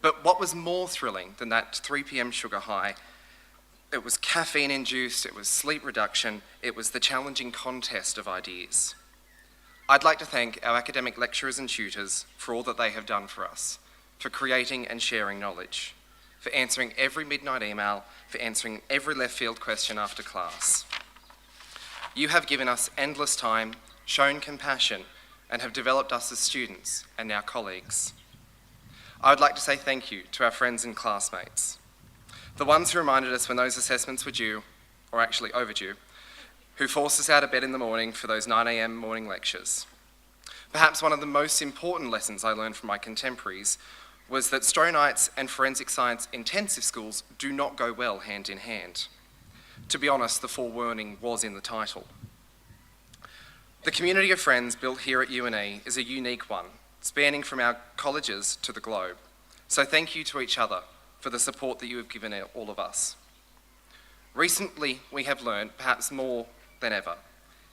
But what was more thrilling than that 3 p.m. sugar high, it was caffeine-induced, it was sleep reduction, it was the challenging contest of ideas. I'd like to thank our academic lecturers and tutors for all that they have done for us, for creating and sharing knowledge, for answering every midnight email, for answering every left field question after class. You have given us endless time, shown compassion, and have developed us as students and now colleagues. I would like to say thank you to our friends and classmates, the ones who reminded us when those assessments were due, or actually overdue, who forced us out of bed in the morning for those 9 a.m. morning lectures. Perhaps one of the most important lessons I learned from my contemporaries was that Stroneites and forensic science intensive schools do not go well hand in hand. To be honest, the forewarning was in the title. The community of friends built here at UNE is a unique one, spanning from our colleges to the globe. So thank you to each other for the support that you have given all of us. Recently, we have learned, perhaps more than ever,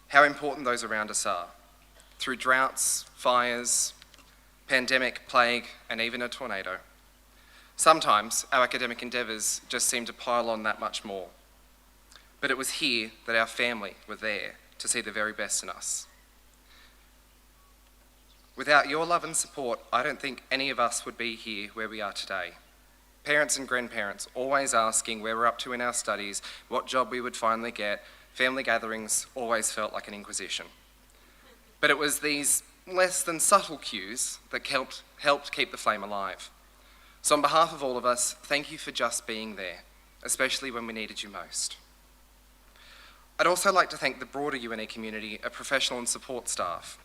how important those around us are. Through droughts, fires, pandemic, plague, and even a tornado. Sometimes our academic endeavours just seem to pile on that much more. But it was here that our family were there to see the very best in us. Without your love and support, I don't think any of us would be here where we are today. Parents and grandparents always asking where we're up to in our studies, what job we would finally get. Family gatherings always felt like an inquisition. But it was these less than subtle cues that helped keep the flame alive. So on behalf of all of us, thank you for just being there, especially when we needed you most. I'd also like to thank the broader UNE community of professional and support staff.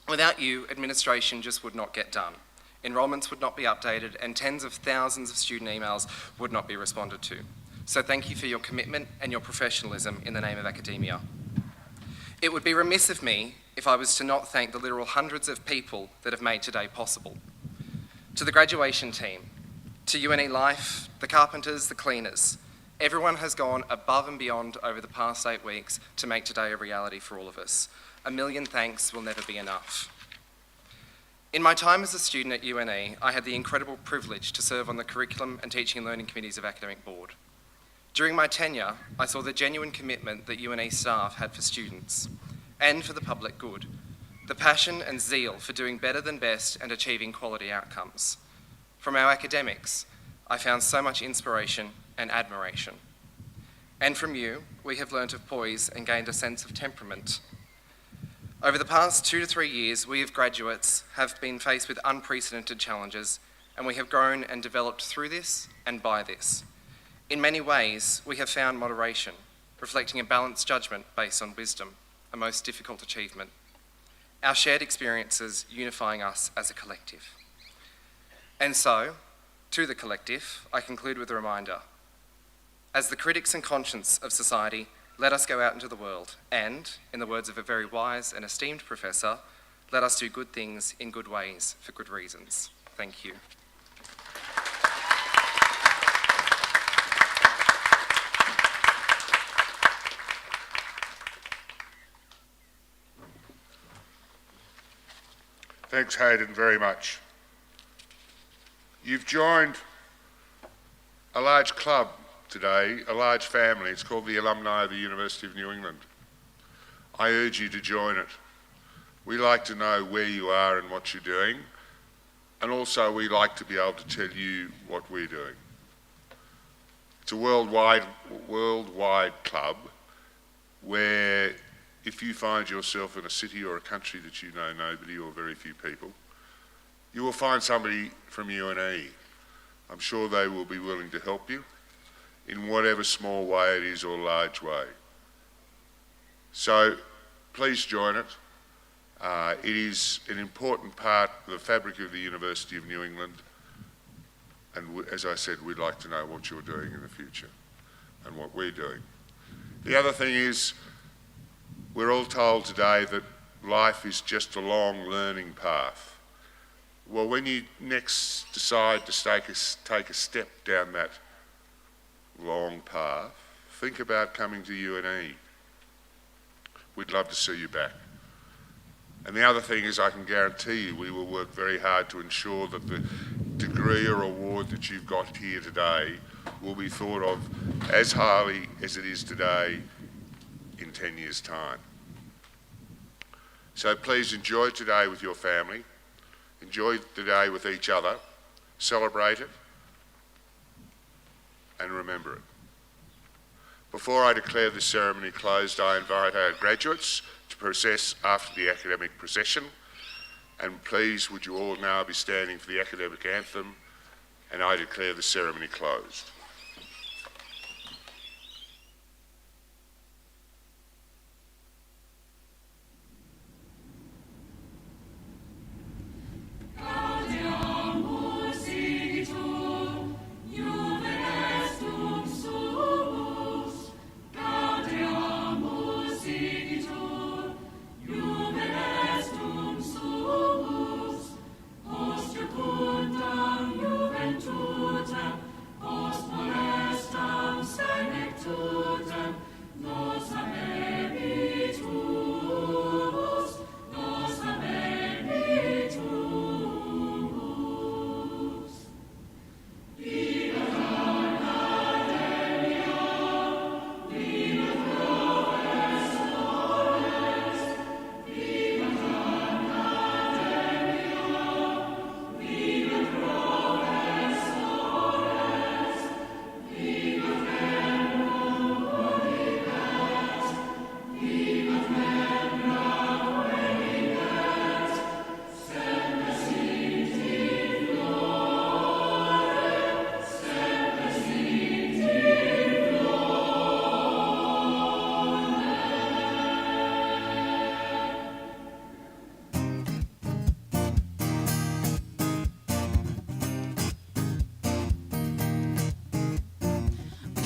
Without you, administration just would not get done. Enrolments would not be updated, and tens of thousands of student emails would not be responded to. So thank you for your commitment and your professionalism in the name of academia. It would be remiss of me if I was to not thank the literal hundreds of people that have made today possible. To the graduation team, to UNE Life, the carpenters, the cleaners, everyone has gone above and beyond over the past 8 weeks to make today a reality for all of us. A million thanks will never be enough. In my time as a student at UNE, I had the incredible privilege to serve on the Curriculum and Teaching and Learning Committees of Academic Board. During my tenure, I saw the genuine commitment that UNE staff had for students and for the public good, the passion and zeal for doing better than best and achieving quality outcomes. From our academics, I found so much inspiration and admiration. And from you, we have learnt of poise and gained a sense of temperament. Over the past 2 to 3 years, we as graduates have been faced with unprecedented challenges, and we have grown and developed through this and by this. In many ways, we have found moderation, reflecting a balanced judgment based on wisdom, a most difficult achievement. Our shared experiences unifying us as a collective. And so, to the collective, I conclude with a reminder. As the critics and conscience of society, let us go out into the world and, in the words of a very wise and esteemed professor, let us do good things in good ways for good reasons. Thank you. Thanks, Hayden, very much. You've joined a large club today, a large family. It's called the Alumni of the University of New England. I urge you to join it. We like to know where you are and what you're doing, and also we like to be able to tell you what we're doing. It's a worldwide club where if you find yourself in a city or a country that you know nobody or very few people, you will find somebody from UNE. I'm sure they will be willing to help you in whatever small way it is or large way. So please join it. It is an important part of the fabric of the University of New England, and as I said, we'd like to know what you're doing in the future and what we're doing. The other thing is, we're all told today that life is just a long learning path. Well, when you next decide to take a step down that long path, think about coming to UNE. We'd love to see you back. And the other thing is, I can guarantee you we will work very hard to ensure that the degree or award that you've got here today will be thought of as highly as it is today in 10 years' time. So please enjoy today with your family, enjoy the day with each other, celebrate it, and remember it. Before I declare this ceremony closed, I invite our graduates to process after the academic procession, and please would you all now be standing for the academic anthem, and I declare the ceremony closed.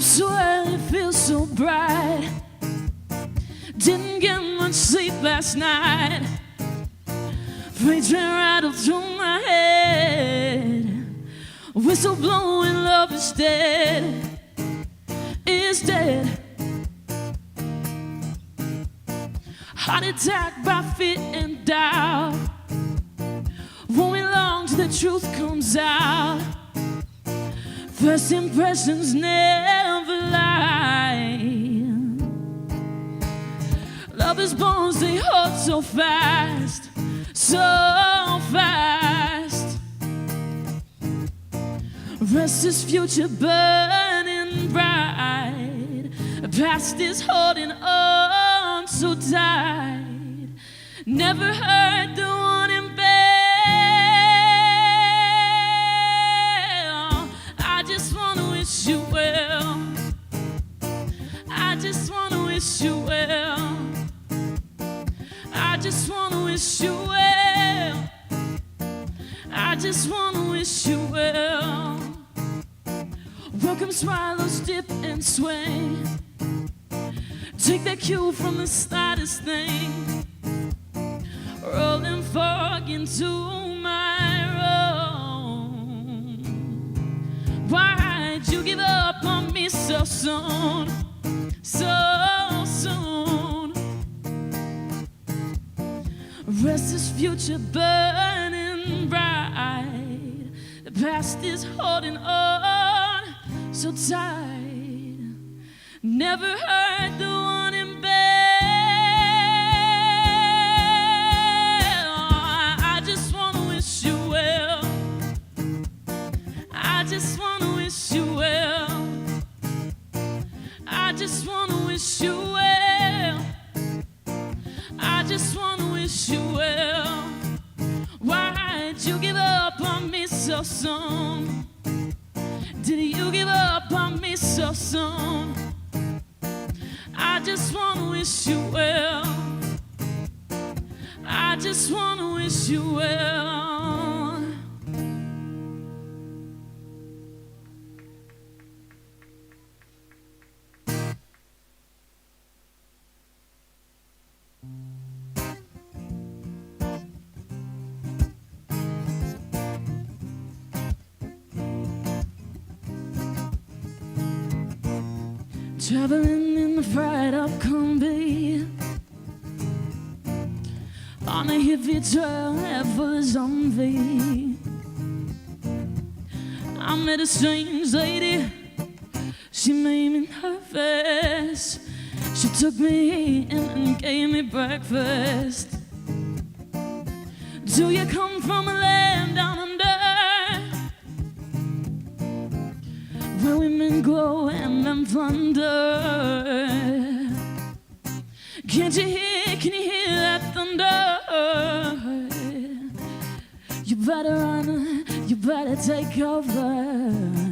Swear it feels so bright. Didn't get much sleep last night. Freight train rattled through my head. Whistle blowing, love is dead. Is dead. Heart attack by fear and doubt. Won't be long till the truth comes out. First impressions never lie. Lovers' bones, they hold so fast, so fast. Restless future burning bright. Past is holding on so tight. Never heard the one in bed. I just wanna wish you well. I just wanna wish you well. I just wanna wish you well. I just wanna wish you well. Welcome swallows dip and swing. Take that cue from the slightest thing. Rolling fog into my room. Why'd you give up on me so soon? So soon. Restless future burning bright. The past is holding on so tight. Never heard the one in bed. I just wanna wish you well. I just wanna wish you well. I just wanna wish you well. I just wanna wish you well. Why'd you give up on me so soon? Did you give up on me so soon? I just wanna wish you well. I just wanna wish you well. traveling in the fried up combi on a hippie trail full of zombie. I met a strange lady, she made me nervous. She took me in and gave me breakfast. Do you come from a land down under, where women glow and men plunder? Can't you hear, can you hear that thunder? You better run, you better take cover.